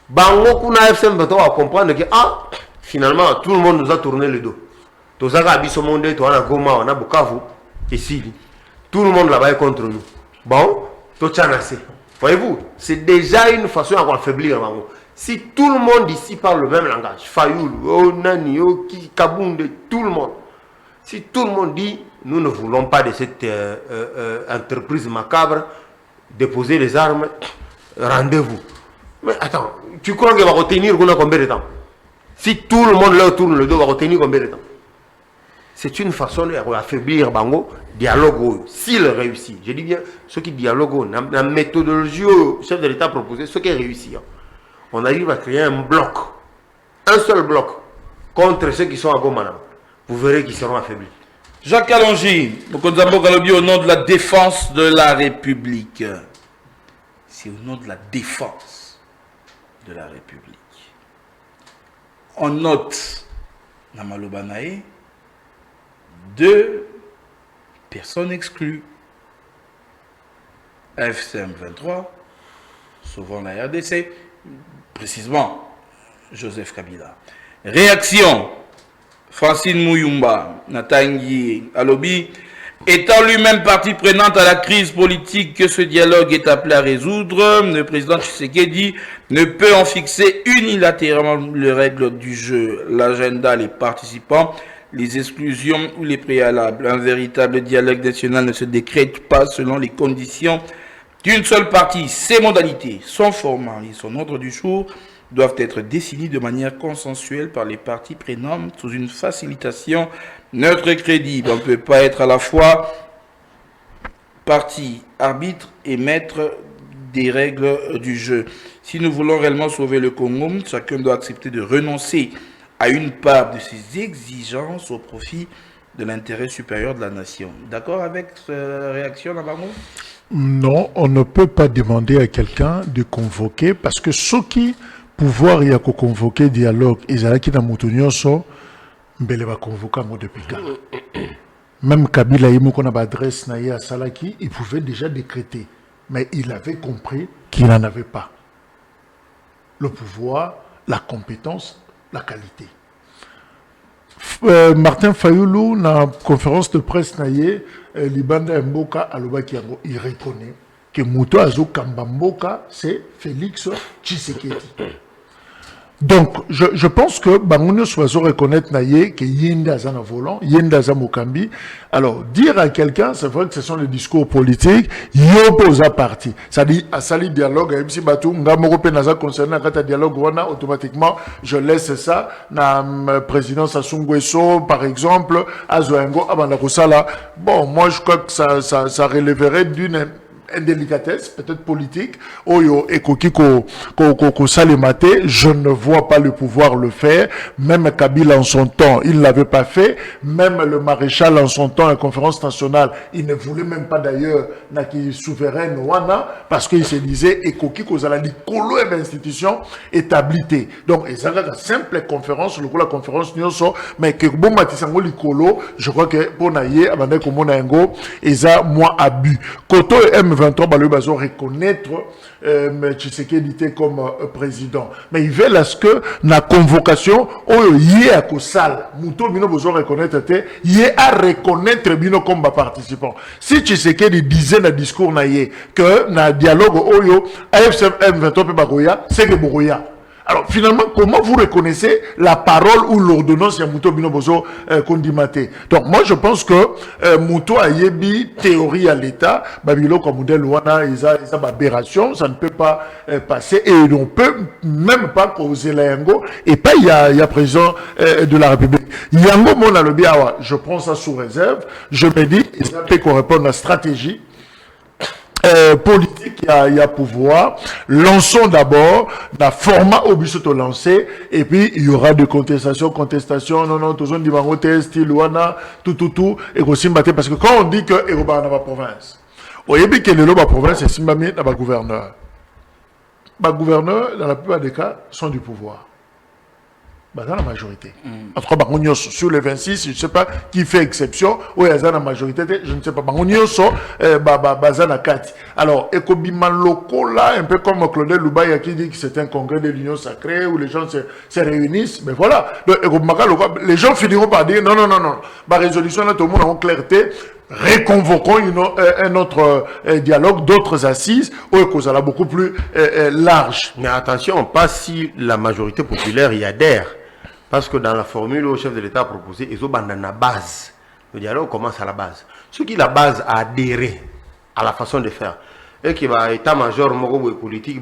Bango Kuna FCM va comprendre que finalement, tout le monde nous a tourné le dos. Tout le monde là-bas est contre nous. Bon, voyez-vous, c'est déjà une façon d'affaiblir. Si tout le monde ici parle le même langage, Fayoul, Nani, Kabunde, tout le monde. Si tout le monde dit, nous ne voulons pas de cette entreprise macabre, déposer les armes, rendez-vous. Mais attends, tu crois qu'il va retenir combien de temps? Si tout le monde leur tourne le dos, va retenir combien de temps? C'est une façon d'affaiblir Bango, dialogue, s'il réussit. Je dis bien, ceux qui dialoguent, la méthodologie au chef de l'État proposé, ceux qui réussissent. On arrive à créer un bloc, un seul bloc, contre ceux qui sont à Goma. Vous verrez qu'ils seront affaiblis. Jacques Kalonji, au nom de la défense de la République. C'est au nom de la défense de la République. On note, Namalobanae, 2 personnes exclues. FCM 23, souvent la RDC, précisément Joseph Kabila. Réaction, Francine Mouyumba, Natangi Alobi, étant lui-même partie prenante à la crise politique que ce dialogue est appelé à résoudre, le président Tshisekedi ne peut en fixer unilatéralement les règles du jeu, l'agenda, les participants, les exclusions ou les préalables. Un véritable dialogue national ne se décrète pas selon les conditions d'une seule partie. Ses modalités, son format et son ordre du jour doivent être définis de manière consensuelle par les parties prenantes sous une facilitation neutre et crédible. On ne peut pas être à la fois partie, arbitre et maître des règles du jeu. Si nous voulons réellement sauver le Congo, chacun doit accepter de renoncer à une part de ses exigences au profit de l'intérêt supérieur de la nation. D'accord avec cette réaction, Nabango? Non, on ne peut pas demander à quelqu'un de convoquer parce que ceux qui pouvoir y a convoquer dialogue, ils allaient qui dans Moutounioso, mbele va convoquer en depuis quand. Même Kabila Imo qu'on a adresse Naya Salaki, il pouvait déjà décréter, mais il avait compris qu'il n'en avait pas le pouvoir, la compétence, la qualité. Martin Fayoulou, dans la conférence de presse, Libanda Mboka Alobaki, il reconnaît que Mouto Azo Kambamboka, c'est Félix Tshisekedi. Donc, je pense que Bangounio Soiseau reconnaître Naye que Yenda Zana volant, Yenda Zamokambi. Alors, dire à quelqu'un, c'est vrai que ce sont les discours politiques, y'oppose à parti. Ça dit, à sali dialogue, à MC Batou, Ngamoro Penaza concernant un dialogue, wana, automatiquement, je laisse ça, na président Sassou Nguesso, par exemple, à Zoengo, à Bandakosala. Bon, moi, je crois que ça relèverait d'une indélicatesse, peut-être politique, Oyo et Kokiko Salemate, je ne vois pas le pouvoir le faire. Même Kabila en son temps, il ne l'avait pas fait. Même le maréchal en son temps, à la conférence nationale, il ne voulait même pas d'ailleurs Naki souveraine Wana, parce qu'il se disait et Kokiko Zalali Kolo et institution établité. Donc, et ça la simple conférence, le coup la conférence Nyoso, mais que bon Matisango Likolo, je crois que pour Naye, Abandé Komona Ngo, et ça, moi, abus. Koto et M23, bah, le bazo reconnaître Tshisekedi était comme président. Mais il veut là ce que la convocation, oh, yé à Kosal, Mouto Bino besoin reconnaître, yé à reconnaître Bino comme participant. Si Tshisekedi disait dans le discours naïe que dans le dialogue, oh yo, AFC M23 peut bagoya, c'est que bagoya. Alors finalement, comment vous reconnaissez la parole ou l'ordonnance de Mouto Binobozo Kondimate? Donc moi je pense que Mouto a yebi théorie à l'État, Babilo comme modèle Wana, ils ont aberration, ça ne peut pas passer et on ne peut même pas causer la Yango et pas il y a président de la République. Yango Mona le Biawa, je prends ça sous réserve, je me dis, il peut correspondre à la stratégie. Politique, il y a pouvoir. Lançons d'abord la format au but de lancer et puis il y aura des contestations, non, tout le monde dit bangote, style, wana, tout, et aussi parce que quand on dit que Eroba n'a pas province, au début que le province est Simbami n'a pas gouverneur. Les gouverneurs, dans la plupart des cas, sont du pouvoir. Dans la majorité. En tout cas, sur les 26, je ne sais pas qui fait exception, ou il y a la majorité, je ne sais pas. Alors, Ekobiman locaux là, un peu comme Claudel Loubaya qui dit que c'est un congrès de l'Union sacrée où les gens se réunissent, mais voilà. Donc, les gens finiront par dire non. Ma résolution, là, tout le monde a en clarté. Reconvoquons un autre dialogue, d'autres assises, où il a beaucoup plus large. Mais attention, pas si la majorité populaire y adhère. Parce que dans la formule où le chef de l'État a proposé, ils ont la base. Le dialogue commence à la base. Ceux qui la base a adhéré à la façon de faire, et qui va état-major politique,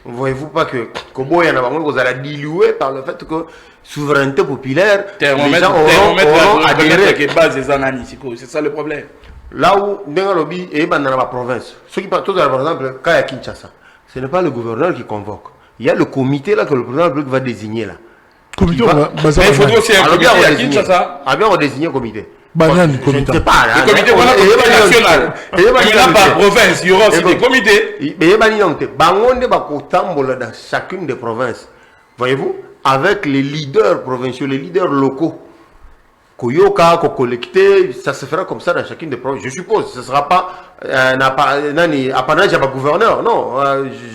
voyez-vous pas que vous allez diluer par le fait que souveraineté populaire, les gens auront adhéré. C'est ça le problème. Là où dans la province, ceux qui partent par exemple, quand il y a Kinshasa, ce n'est pas le gouverneur qui convoque. Il y a le comité là que le président va désigner là. Mais il faudrait aussi un comité à Kinshasa. Ah bien, on désigne un comité. Je ne sais pas. Le comité national. Il n'y a pas province, il y aura aussi des comités. Mais il y a dans chacune des provinces. Voyez-vous, avec les leaders provinciaux, les leaders locaux. Koyoka, collecté, ça se fera comme ça dans chacune des provinces. Je suppose, ce ne sera pas un apanage à gouverneur. Non,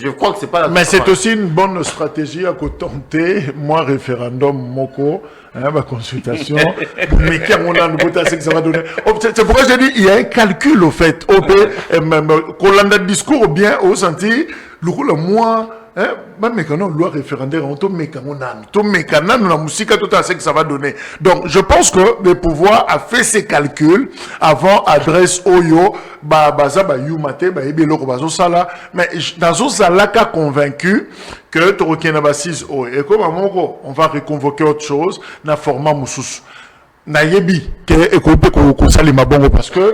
je crois que ce n'est pas... Mais c'est aussi une bonne stratégie à tenter, moi, référendum, Moko, ma consultation, mais c'est que ça va donner. C'est pourquoi je dis, il y a un calcul au fait. Qu'on l'a discours bien au senti, le mois... Même quand on loi référendaire, on tombe mécanan, nous la musique tout à ce que ça va donner. Donc, je pense que le pouvoir a fait ses calculs avant adresse Oyo, Yumate, Sala, mais dans ce sala qu'a convaincu que Torokena Bassis Oyo. Et comme on va reconvoquer autre chose, na format Moussous. Na yebi, que écoute ko salima bongo parce que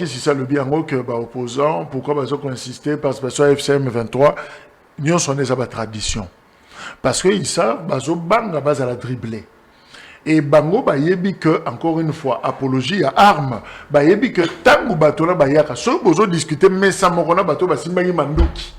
si ça le bien que opposant, pourquoi qu'on insistait parce que FCM 23 nous sommes des tradition parce que ils savent base à la dribbler Et bango ba yebi que encore une fois apologie à armes ba yebi que tangu bato na ba yaka so bozo discuter mais ça mokona bato ba simbaki mandoki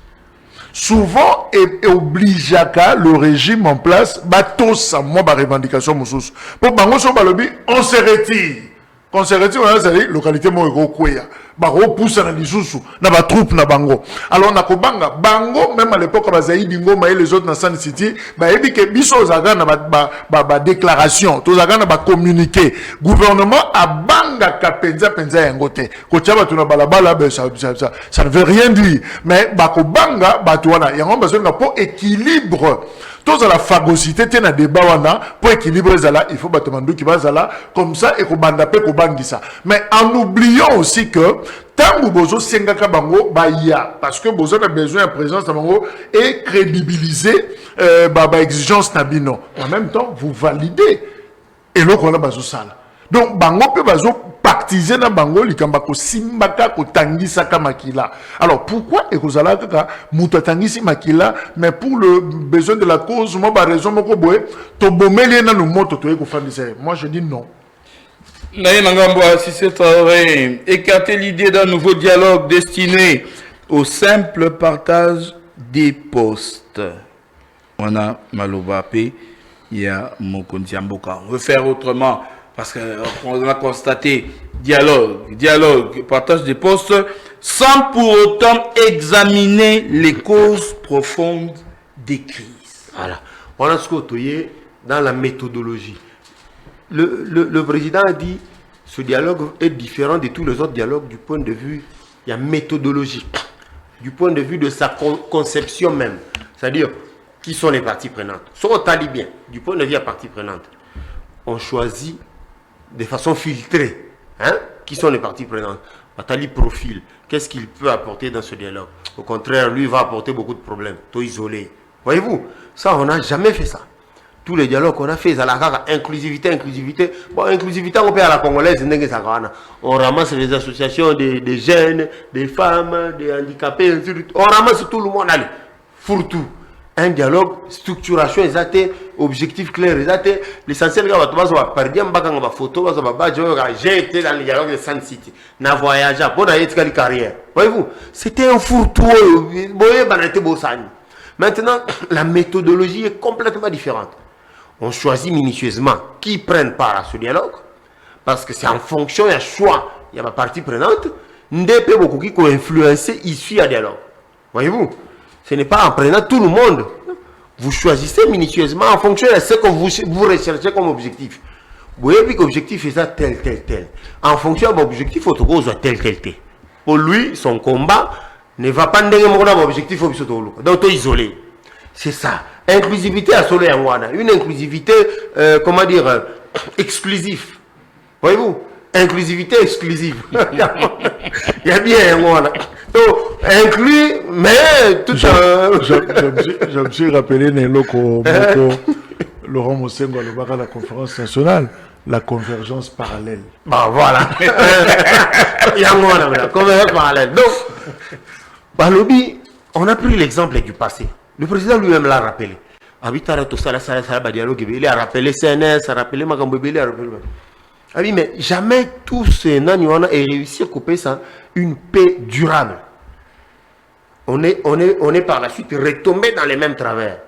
souvent et obligeaka le régime en place bato sa moi ba revendication mususu pour bango so balobi on se retire. Quand c'est retiré, on a dit localité mo eko kweya ba repousse na lisusu na ba troupe na bango. Alors na kobanga bango même à l'époque ba Zaïdi Ngoma et les autres na Sun City ba ebi ke biso zaga na ba déclaration to zaga na ba communiqué gouvernement a banga kapenza penza yangote ko tshaba tuna balabala ben ça ne veut rien dire mais ba ko banga ba tuana yango besoin na pour équilibre tous à la phagocité tient un débat wana pour équilibrer ça il faut battre qui va ça comme ça et qu'on bande ko bangisa mais en oubliant aussi que tant bozo sengaka bango baya parce que bozo a besoin de présence de bango et crédibiliser exigence nabino en même temps vous validez et l'autre on a bazo sala donc bango pe bazo pactiser na bango likamba ko simbaka ko tangisa ka makila. Alors pourquoi ekozala kaka muto tangisi makila mais pour le besoin de la cause moi ba raison moko boye to bomeli na no moto to ko fandisa. Moi je dis non. Naye Nangambo si c'est vrai écarter l'idée d'un nouveau dialogue destiné au simple partage des postes. On a Malobapé, il y a Mokonzi Mboka. On veut faire autrement. Parce qu'on a constaté dialogue, partage des postes, sans pour autant examiner les causes profondes des crises. Voilà. Voilà ce qu'on a dans la méthodologie. Le président a dit ce dialogue est différent de tous les autres dialogues du point de vue, il y a méthodologie, du point de vue de sa conception même. C'est-à-dire, qui sont les parties prenantes. Soit on talit bien, du point de vue de la partie prenante. On choisit de façon filtrée, hein, qui sont les parties prenantes. Atali profil, qu'est-ce qu'il peut apporter dans ce dialogue? Au contraire, lui va apporter beaucoup de problèmes, tout isolé. Voyez-vous, ça on n'a jamais fait ça. Tous les dialogues qu'on a fait, ça la inclusivité. Bon, inclusivité, on peut à la congolaise, on ramasse les associations des jeunes, des femmes, des handicapés, on ramasse tout le monde, allez, pour tout. Un dialogue, structuration exacte, objectif clair exact. L'essentiel, j'ai été dans le dialogue de Sun City, n'a voyagé, bon, j'ai carrière. Voyez-vous, c'était un fourre-tout. Maintenant, la méthodologie est complètement différente. On choisit minutieusement qui prennent part à ce dialogue, parce que c'est en fonction, il y a choix, il y a ma partie prenante, n'dépé beaucoup qui ont influencé ici à dialogue. Voyez-vous, ce n'est pas en prenant tout le monde. Vous choisissez minutieusement en fonction de ce que vous recherchez comme objectif. Vous voyez que l'objectif est ça, tel. En fonction de l'objectif, il faut tel. Pour lui, son combat ne va pas donner mon objectif. Donc, isolé. C'est ça. Inclusivité à Solé Angwana. Une inclusivité, comment dire, exclusive. Voyez-vous? Inclusivité exclusive. Il y a bien Angwana. Donc, inclus, mais tout je me suis rappelé Laurent Mosengo à la conférence nationale, la convergence parallèle. Bah voilà. Il y a la convergence parallèle. Donc, Balobi, on a pris l'exemple du passé. Le président lui-même l'a rappelé. Il a rappelé CNS, il a rappelé Magambébé, il a rappelé. Ah oui, mais jamais tous ces naniwana aient réussi à couper ça, une paix durable. On est par la suite retombé dans les mêmes travers.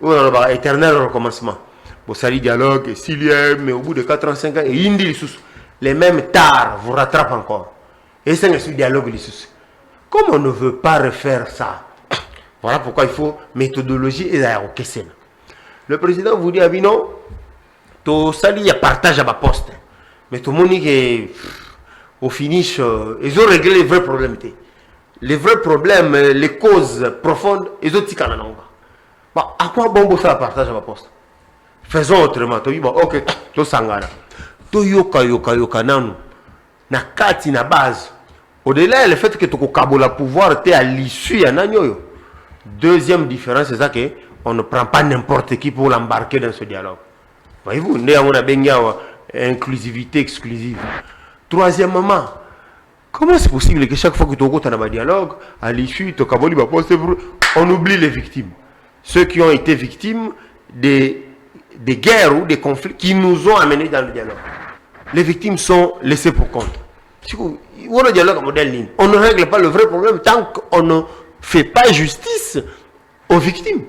Ou dans le éternel recommencement. Bon, ça dit dialogue, s'il y a, mais au bout de 4 ans, 5 ans, les mêmes tares vous rattrapent encore. Et c'est un dialogue. Comme on ne veut pas refaire ça, voilà pourquoi il faut méthodologie et aérokesséna. Le président vous dit, Abino, tout ça, il y a partage à ma poste. Mais tout le monde dit qu'au finish, ils ont réglé les vrais problèmes. Les vrais problèmes, les causes profondes, ils ont dit qu'on en a. Bon, à quoi bon ça partage à ma poste? Faisons autrement. Tu dis, bon, ok, tu sangana. Tu yoka nanu. Na kati na base. Au-delà, le fait que tu as le pouvoir, tu es à l'issue, il y a deuxième différence, c'est ça qu'on ne prend pas n'importe qui pour l'embarquer dans ce dialogue. Voyez-vous, nous avons une inclusivité exclusive. Troisièmement, comment c'est possible que chaque fois que tu as un dialogue, à l'issue, on oublie les victimes. Ceux qui ont été victimes des des guerres ou des conflits qui nous ont amenés dans le dialogue. Les victimes sont laissées pour compte. On ne règle pas le vrai problème tant qu'on ne fait pas justice aux victimes.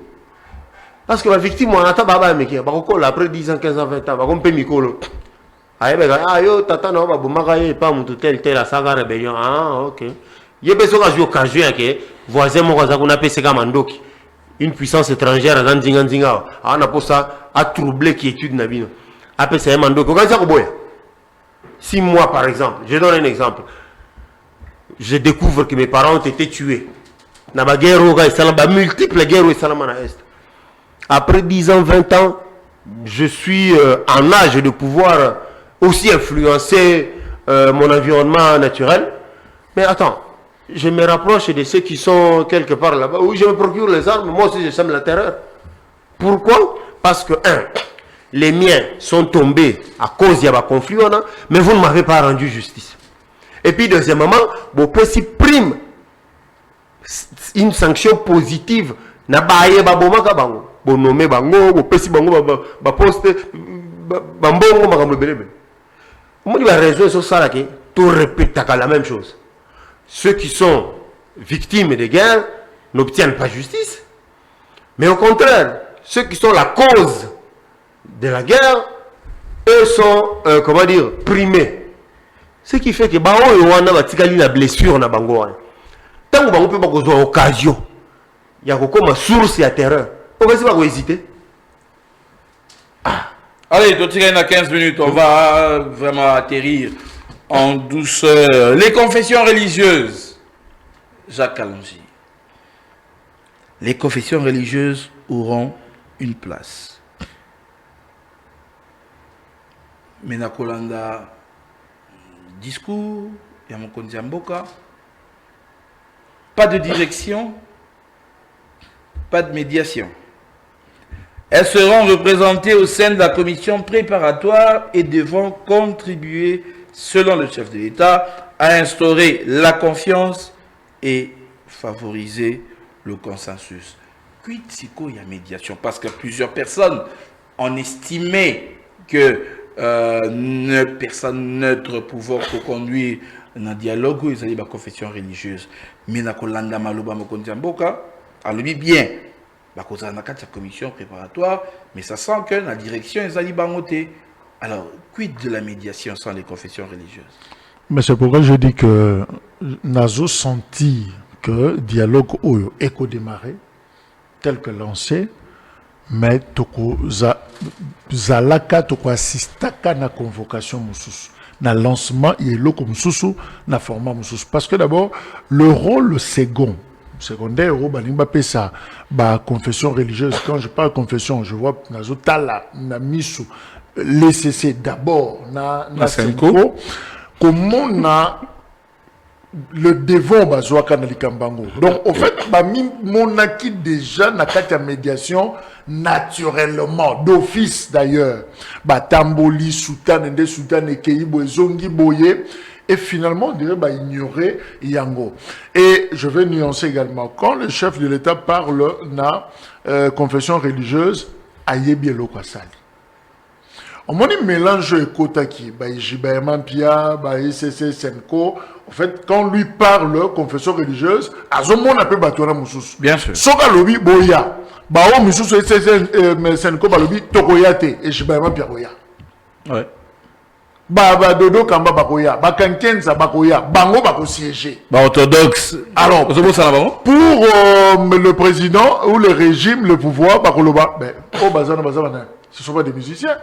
Parce que la victime, on attend après 10 ans, 15 ans, 20 ans, on peut m'icolo. Ah, yo, tata, non, pas mon tel, tel, saga rébellion. Ah, ok. Il y a besoin de occasion que voisin, mon voisin, on appelle Segamandoki. Une puissance étrangère, on a pour ça, à troubler quiétude Nabino. Après, c'est un Mandoki. 6 mois, par exemple, je donne un exemple. Je découvre que mes parents ont été tués. Dans la guerre, multiples guerres au Salamana Est. Après 10 ans, 20 ans, je suis en âge de pouvoir aussi influencer mon environnement naturel. Mais attends, je me rapproche de ceux qui sont quelque part là-bas. Oui, je me procure les armes, moi aussi je sème la terreur. Pourquoi? Parce que, les miens sont tombés à cause de la conflit, mais vous ne m'avez pas rendu justice. Et puis, deuxièmement, vous pouvez prime une sanction positive. Na baye babomaka bango bonome bango bopesi bango ba poste bambongo makambo belebe. Moi la raison sur ça là que tout répète la même chose. Ceux qui sont victimes de guerre n'obtiennent pas justice, mais au contraire, ceux qui sont la cause de la guerre, eux sont comment dire primés. Ce qui fait que bango wana batikali la blessure na bango wana. Tant que bango peut pas causer occasion. Il y a comme source à terreur. On va pas hésiter. Allez, il y a 15 minutes, on va vraiment atterrir en douceur. Les confessions religieuses. Jacques Kalonji. Les confessions religieuses auront une place. Menakolanda, discours, Yamokonzi Mboka, pas de direction. Pas de médiation. Elles seront représentées au sein de la commission préparatoire et devront contribuer, selon le chef de l'État, à instaurer la confiance et favoriser le consensus. Quid il y a médiation? Parce que plusieurs personnes ont estimé que personne neutre pouvant conduire un dialogue où ils allaient la confession religieuse. Mais na kolanda maloba mokonzi mboka. Alors, bien, la commission préparatoire, mais ça sent que la direction est allée bangoter. Alors, quid de la médiation sans les confessions religieuses? Mais c'est pourquoi je dis que Nazo senti que le dialogue Oyo est démarré, tel que lancé, mais toko zalaka toko assistaka na convocation mususu. Na lancement, il est là comme mususu, na format mususu. Parce que d'abord, le rôle second, secondaire, ça, confession religieuse. Quand je parle confession, je vois Nazotala, Namisu, l'ECC d'abord, na Senko, comment on a le devant bazoaka na likambango. Donc, en fait, mon acquis déjà na kata médiation naturellement, d'office d'ailleurs. Tamboli, Soutan, Nde Soutan, Ekeibo, Zongi, Boye. Et finalement, on dirait ignorer Yango. Et je vais nuancer également. Quand le chef de l'État parle de confession religieuse, Ayebi Eloko Sali. On m'a dit mélange Kotaki, Jibaïman Pia, ICC Senko. En fait, quand lui parle confession religieuse, Azomon a peu Batouana Moussous. Bien sûr. Soka Lobi Boya. Bao Moussous Senko Balobi Tokoyate et Jibaïman Pia Boya. Ouais. Dodo Kamba Bakoya, Bakankenza Bakoya, Bango Bako siéger. Orthodoxe. Alors, pour le président ou le régime, le pouvoir, Bakoloba, ce ne sont pas des musiciens.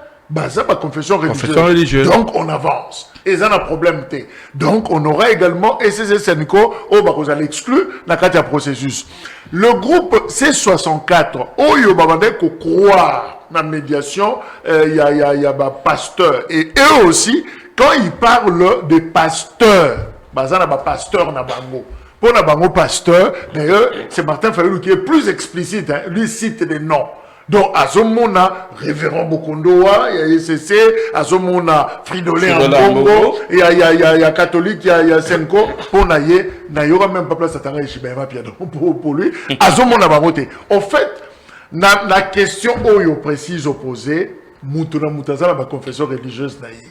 Confession religieuse. Donc on avance. Et ça n'a problème. Donc on aura également SSS Senko, vous allez exclure dans le processus. Le groupe C64, Oyo Babande ko croire dans la médiation, il y a pasteur. Et eux aussi, quand ils parlent de pasteur, pasteur na bango. Pour na bango pasteur, d'ailleurs, c'est Martin Fayulu qui est plus explicite, hein, lui cite des noms. Donc, Azomona, révérend Bokondoa, il y a ICC, Azomona, Fridolin en Congo, il y a catholique, il y a Senko, pour Naye, Nayora même pas place à Tanga Ishibema Piano pour lui, Azomona Baroté. En fait, la question oyo précise opposée, Moutuna Moutaza la confession religieuse naïe.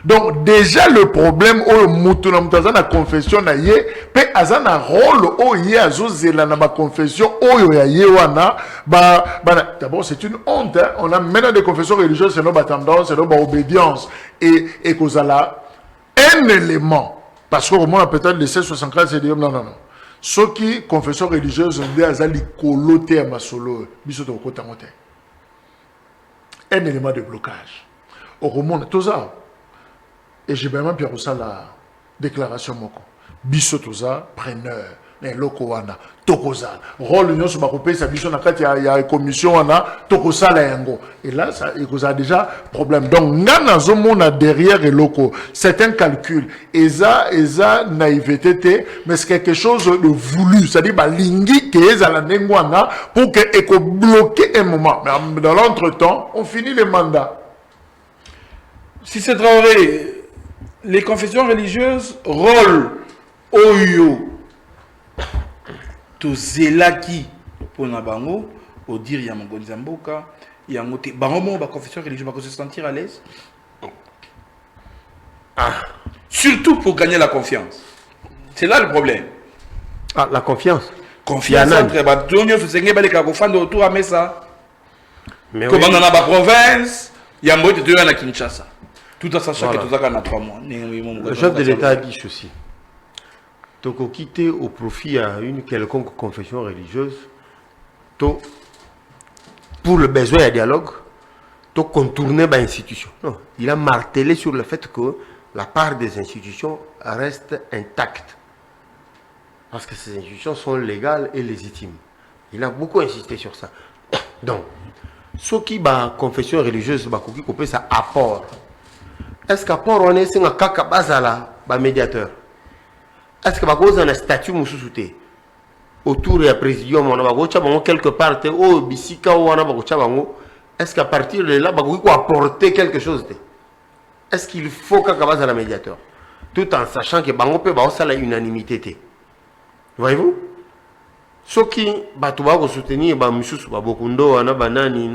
Donc déjà le problème oyo Moutuna Moutaza la confession naïe, pe azana rôle oyo azozela na ma confession oyo ya yewana, d'abord c'est une honte, hein? On a maintenant des confessions religieuses, c'est nos tendance, c'est nos obédience et kozala un élément parce que au moins peut-être le 1664 c'est dire non. Ceux qui confession religieuse on dit azali koloté à masolo biso to kota moté. Un élément de blocage. Au monde tout ça. Et j'ai vraiment bien reçu la déclaration moko. Biso tout ça preneur les loko wana tokoza. Rôle l'union sur bakopé sa biso na kati ya commission wana tokosa la yango. Et là ça il a déjà problème. Donc ngana zomona derrière et loko, c'est un calcul. Eza naïveté mais c'est quelque chose de voulu, c'est-à-dire ba lingi que eza la nengwana pour que éco bloquer un moment. Mais dans l'entretemps, on finit le mandat. Si c'est Traoré, les confessions religieuses rôle oyo to zelaki pour nabango au dire ya Mokonzi Mboka ya ngote bango ba confession religieuse ba se sentir à l'aise. Surtout pour gagner la confiance. C'est là le problème. Ah, la confiance. Confiance entre batonyo se senge baleka ko fanda autour à Mesa. Mais comme dans la province, il y a moitié de à Kinshasa. Tout en sachant que tout ça en a 3 mois. Le chef de l'État a dit ceci. Donc, quitter au profit à une quelconque confession religieuse, pour le besoin de dialogue, contourner l'institution. Non, il a martelé sur le fait que la part des institutions reste intacte. Parce que ces institutions sont légales et légitimes. Il a beaucoup insisté sur ça. Donc, ce qui est confession religieuse, c'est ça apport. Est-ce qu'apport on est un kaka bazala médiateur? Est-ce que vous avez un statut moussouté autour du présidium, on a quelque part, est-ce qu'à partir de là, vous pouvez apporter quelque chose? Est-ce qu'il faut kaka bazala médiateur? Tout en sachant que vous peut avoir la unanimité. Voyez-vous? Ceux qui vont soutenir Bokundo, Banani,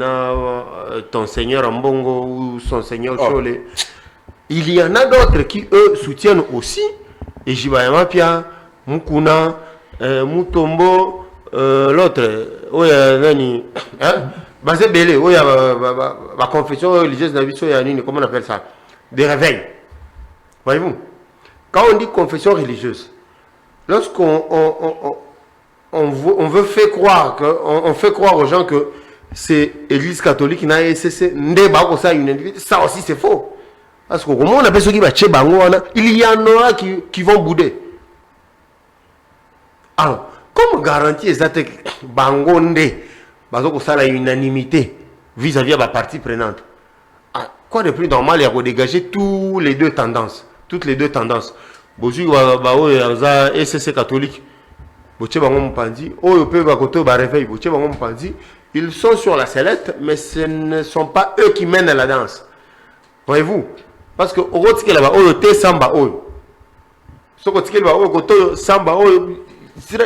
ton seigneur Mbongo ou son seigneur Chole, il y en a d'autres qui, eux, soutiennent aussi. Et Jibayama Pia, Mukuna, Mutombo, l'autre, Basé Belé, la confession religieuse comment on appelle ça? Des réveils. Voyez-vous? Quand on dit confession religieuse, lorsqu'on veut faire croire on fait croire aux gens que c'est l'église catholique qui a cessé ça aussi c'est faux. Parce que comment on appelle ceux qui va il y en aura qui vont bouder. Alors, comme garantie exacte bangonde ça la unanimité vis-à-vis de la partie prenante. Quoi de plus normal, il y a dégager toutes les deux tendances. SCC catholique. Ils sont sur la sellette, mais ce ne sont pas eux qui mènent la danse. Voyez-vous? Parce que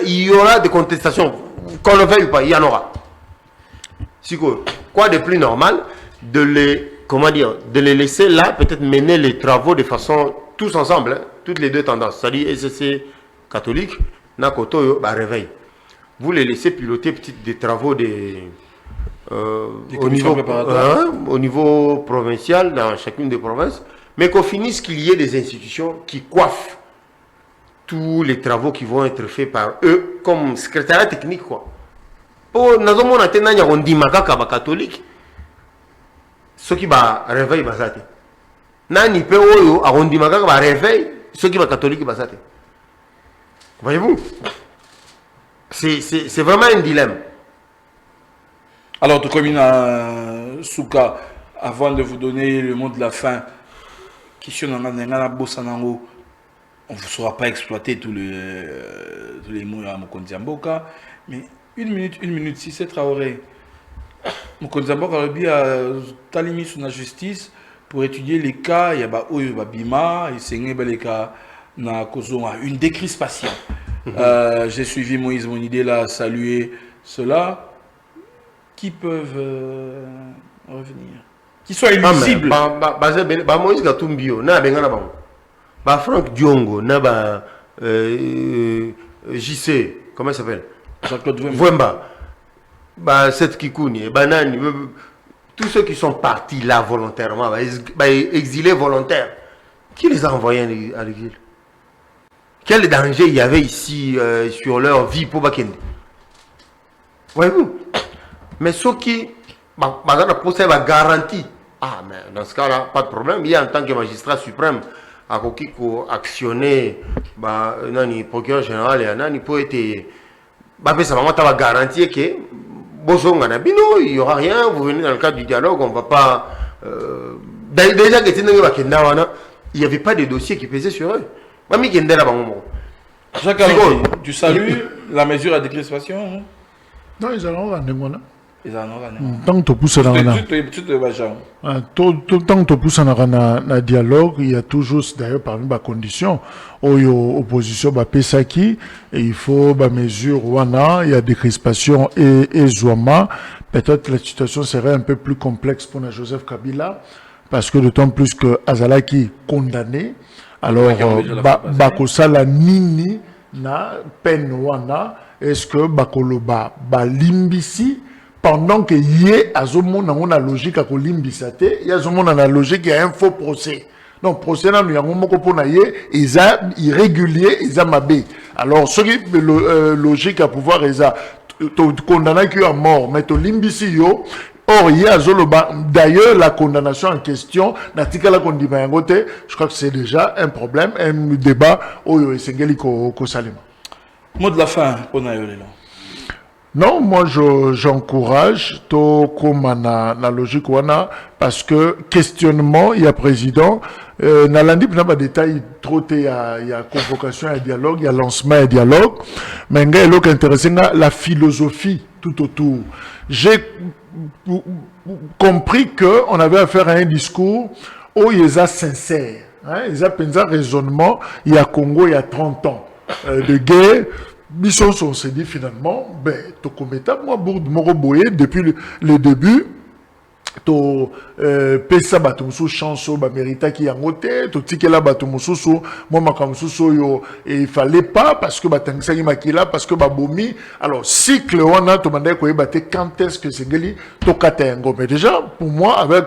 il y aura des contestations. Qu'on le veuille ou pas, il y en aura. Quoi de plus normal de les laisser là, peut-être mener les travaux de façon tous ensemble, toutes les deux tendances, c'est-à-dire SCC catholique, Nakoto, réveil. Vous les laissez piloter des travaux au niveau provincial, dans chacune des provinces, mais qu'on finisse qu'il y ait des institutions qui coiffent tous les travaux qui vont être faits par eux, comme secrétariat technique, quoi. Pour nous on dit catholique, ce qui va réveil basate. Nani pe oyo arrondimaka va réveil, ce qui va catholique basate. Voyez-vous? C'est vraiment un dilemme. Alors, tout comme Souka, avant de vous donner le mot de la fin, question on ne saura pas exploiter tous les mots à Mokonzi Mboka, mais une minute, si c'est Traoré. Mokonzi Mboka a talimi sur la justice pour étudier les cas, il y a Oyo Bima, il y a les cas na Kozoma, une décrispation. J'ai suivi Moïse Monidé là, saluer cela. qui peuvent revenir, qui soient éligibles. Moïse Gatumbio, na bengana bango. Ba Franck Diongo, na ba JC, comment il s'appelle? Jean-Claude Vwemba. Bah cette Kikouni, Banani, tous ceux qui sont partis là volontairement, exilés volontaires, qui les a envoyés à l'exil? Quel danger il y avait ici sur leur vie pour Bakende? Voyez-vous? Mais ceux qui, pour ça, garantie. Ah, mais dans ce cas-là, pas de problème. Il y a en tant que magistrat suprême, à qui actionner, le procureur général et Anani pour être. Ça va garantir que il n'y aura rien, vous venez dans le cadre du dialogue, on ne va pas. Déjà, il n'y avait pas de dossier qui pesait sur eux. Jacques, tu salues la mesure à décrispation, hein? Non, ils allont rendre. Tant que tu pousses un dialogue, il y a toujours d'ailleurs parmi les conditions où l'opposition va et il faut des mesures il y a des crispations et Zouama. Peut-être la situation serait un peu plus complexe pour Joseph Kabila parce que d'autant plus que Azalaki condamné, alors Bakosala Nini na peine wana est-ce que Bakoloba Limbisi pendant que yé azomona na logique à kolimbisate y azomona na logique il y a un faux procès. Donc procès na nous yango moko pona yé isa irrégulier isa mabé. Alors ce qui logique à pouvoir isa condamné qui à mort mais to limbisi yo. Or, il y a d'ailleurs la condamnation en question, je crois que c'est déjà un problème, un débat au Sengeli Kosalema. Mot de la fin, on a eu non, moi j'encourage to comme na logique wana parce que questionnement il y a président na landi n'a pas détail trop il y a convocation et dialogue, il y a lancement et dialogue mais il est intéressant la philosophie tout autour. J'ai compris que on avait affaire à un discours où il est sincère, hein, il y a un raisonnement, il y a Congo il y a 30 ans de guerre. Bisson, on s'est dit finalement, Tokometa, moi, Moroboye, depuis le début, to pesa batumusu chanso ba merita ki yangote to tikela batumusu moi makamusu yo et il fallait pas parce que batangisa makila parce que babomi alors cycle wana to mandai ko yebate quand est-ce que Sengeli to katengo mais déjà pour moi avec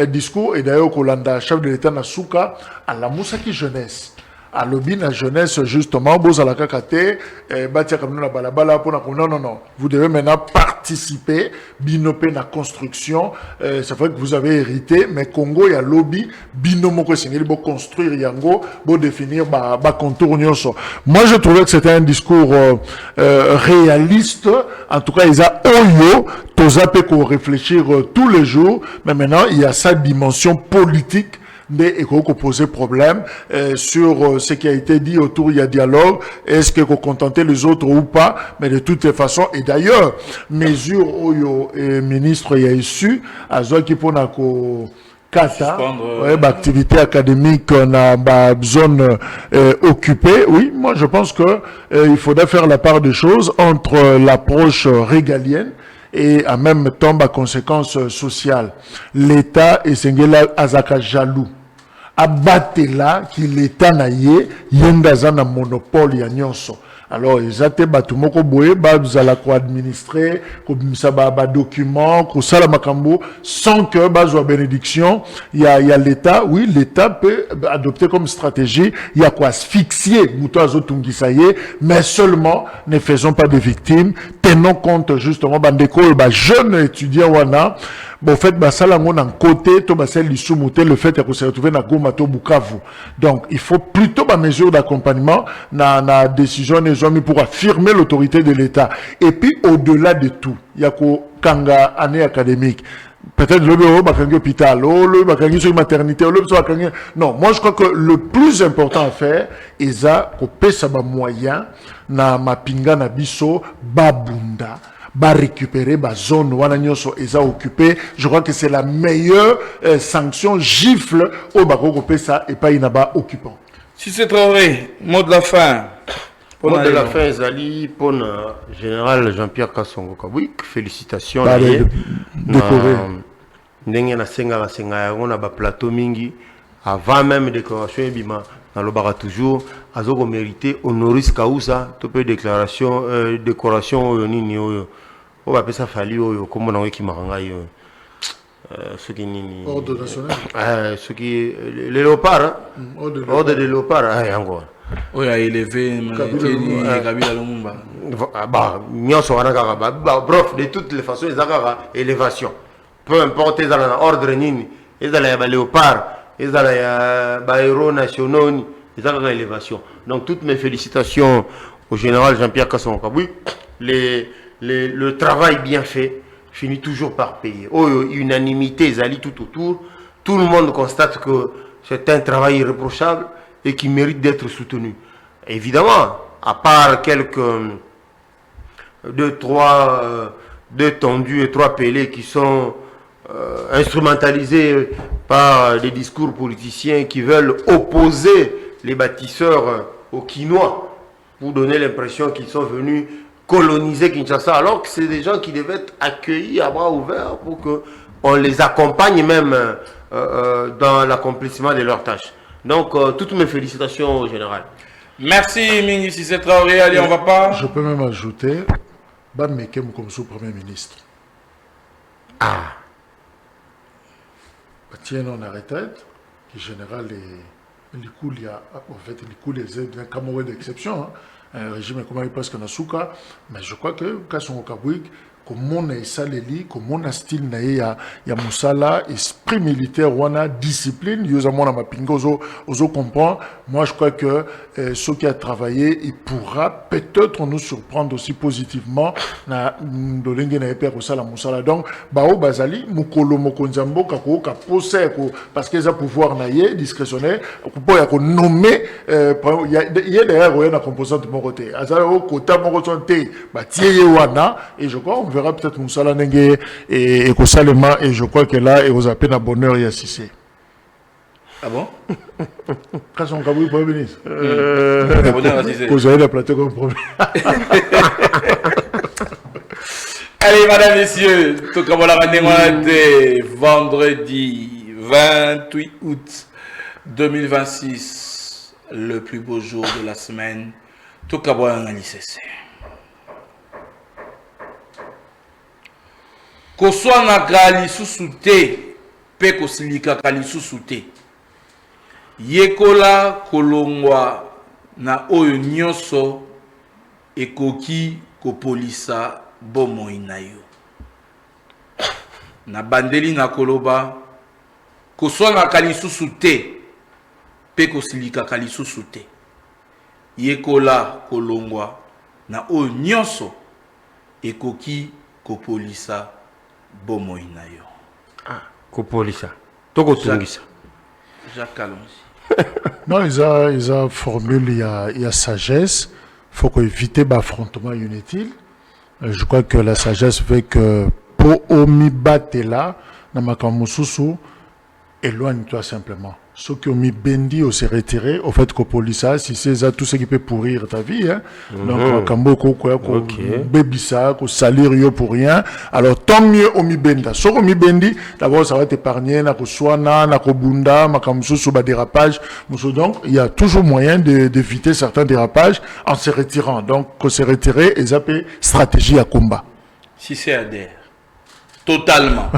discours et d'ailleurs Kolanda chef de l'état na suka à la Moussaki jeunesse à l'objet de la jeunesse, justement, non, vous devez maintenant participer, binopé na construction, c'est vrai que vous avez hérité, mais Congo, il y a lobby, binomoko sengeli, bo construire yango, bo définir, ba contour nyonso. Moi, je trouvais que c'était un discours, réaliste, en tout cas, ils ont oyo, tozape qu'on réfléchir tous les jours, mais maintenant, il y a sa dimension politique, et qu'on poser problème sur ce qui a été dit autour il y a dialogue, est-ce que qu'on contenter les autres ou pas, mais de toutes les façons et d'ailleurs mesure où ministre y a issu à zo qui pour ko kata activité académique na zone occupée. Oui, moi je pense que il faudrait faire la part des choses entre l'approche régalienne et en même temps à conséquences sociales. L'État est sengela azaka jaloux. Abatela qui l'État na yendaza na monopole ya nyonso. Alors ils étaient batumoko boye bazala ko administrer ko bimisa ba document ko sala makambo sans que bazwa bénédiction il y a l'État. Oui, l'État peut adopter comme stratégie il y a quoi asphyxier muto azotungisa ye mais seulement ne faisons pas de victimes, tenons compte justement bandeko jeunes étudiants wana bon fait basala ngona côté to basel lisumuté le fait que se retrouver na Goma to Bukavu. Donc il faut plutôt ba mesure d'accompagnement na décision des hommes pour affirmer l'autorité de l'État. Et puis au-delà de tout, il y a ko kanga année académique. Peut-être le bureau bakangi hôpital, le bakangi sur maternité, le sur bakangi. Non, moi je crois que le plus important à faire est à couper ça ba moyen na mapinga na biso babunda. Récupérer la zone où on est occupé. Je crois que c'est la meilleure sanction gifle au Bako ça et pas inaba occupant. Si c'est Traoré, mot de la fin. Mot de la fin, Zali, pour le général Jean-Pierre Kassongo Kabouik, félicitations. Décoré. Ndenge na senga on a plateau mingi avant même déclaration bima dans le bar toujours azoko mérité honoris causa to peu décoration nini oyo o ba pesa fali oyo comme na wiki maranga yo ce qui nini ordre national ce qui les léopards ordre de léopard encore oyo a élevé Kabila Lumumba bah nyoso wana kaka bref de toutes les façons ezaka élévation. Peu importe, ils ont l'ordre nini, ils ont les léopards, ils ont les héros nationaux, ils ont l'élévation. Donc toutes mes félicitations au général Jean-Pierre Kassongo Kabouik. Le travail bien fait finit toujours par payer. Oh, unanimité, ils allient tout autour. Tout le monde constate que c'est un travail irréprochable et qui mérite d'être soutenu. Évidemment, à part quelques deux tendus et 3 pélés qui sont instrumentalisés par des discours politiciens qui veulent opposer les bâtisseurs aux Quinois pour donner l'impression qu'ils sont venus coloniser Kinshasa, alors que c'est des gens qui devaient être accueillis à bras ouverts pour qu'on les accompagne même dans l'accomplissement de leurs tâches. Donc, toutes mes félicitations au général. Merci, Mingi Cissé Traoré. Allez, on va pas. Je peux même ajouter, Bamekem comme sous-premier ministre. Ah. Tiens, on arrête. En général, les coups, il y a en fait les coups, les Cameroun d'exception. Un régime comme il passe qu'on a souka, mais je crois que Kassongo Kabouik, comme on a ça les lits, comme on a style naïe, il y a Moussala, esprit militaire, on a discipline, il y a ma pingo, ozo comprend. Moi, je crois que ceux qui a travaillé, il pourra peut-être nous surprendre aussi positivement. Na dolingue na epère ça la Moussala. Donc, bao bazali, mukolo mokonzambo kako kapose parce qu'ils ont pouvoir naïe discrétionnaire, pour y nommer. Il y a d'ailleurs une composante de mon côté. Azala au côté mon côté, bah tiye wana et je crois on verra peut-être Moussala Nengue et Kosalema et je crois que là, il vous a peine à bonheur et à Sissé. Ah bon? Quand son Kabouik pour venir. Vous avez la plateau comme problème. Allez, madame, messieurs, tout comme on l'a vendredi 28 août 2026, le plus beau jour de la semaine, tout comme on l'a koswanaka lisusu te pe kosilikaka lisusu te yekola kolongwa na oyo nyonso ekoki kopolisa bomoi na yo na bandeli na koloba koswanaka lisusu te pe kosilikaka lisusu te yekola kolongwa na oyo nyonso ekoki kopolisa bomoi na yo. Ah, kopolisa. Toko tungisa. Jacques Kalonji. Non, ils ont formule, il y a sagesse. Il faut éviter l'affrontement inutile. Je crois que la sagesse fait que pour omi batela, namakamususu, éloigne-toi simplement. Ceux qui ont mis Bendi au s'est retiré, au fait que police, si c'est ça, tout ce qui peut pourrir ta vie, hein. Donc, Kamboko, Bébissa, salir yo pour rien. Alors, tant mieux au mi Benda. Ceux qui ont mis Bendi, d'abord, ça va t'épargner, na ko Swana, na ko Bunda, makamusu sous dérapage. Donc, il y a toujours moyen d'éviter certains dérapages en se retirant. Donc, qu'on se retirer, et ça peut stratégie à combat. Si c'est adhère. Totalement.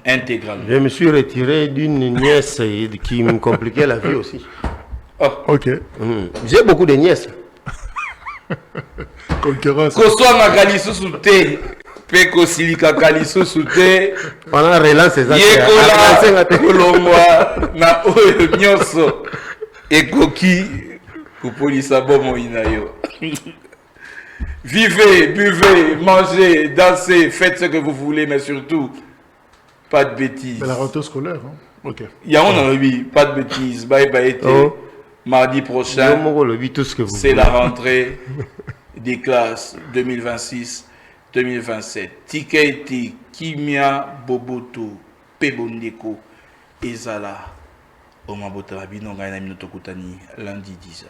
Intégralement. Je me suis retiré d'une nièce qui me compliquait la vie aussi. Oh. Ok. J'ai beaucoup de nièces. Concurrence. Kosoa Makalisu te, Peko Silika Kalisu te. Pendant la relance, c'est ça. Yekola Kolongwa na oyo nyonso ekoki kupolisa bomo inayo. Vivez, buvez, mangez, dansez, faites ce que vous voulez, mais surtout, pas de bêtises. C'est la rentrée scolaire, hein? Ok. Il y a pas de bêtises. Bye bye, mardi prochain, c'est la rentrée des classes 2026-2027. Tikaiti, Kimia, Boboto, Pebondeko, Ezala, Omabota, Binonga, Naminotokutani, lundi 10h.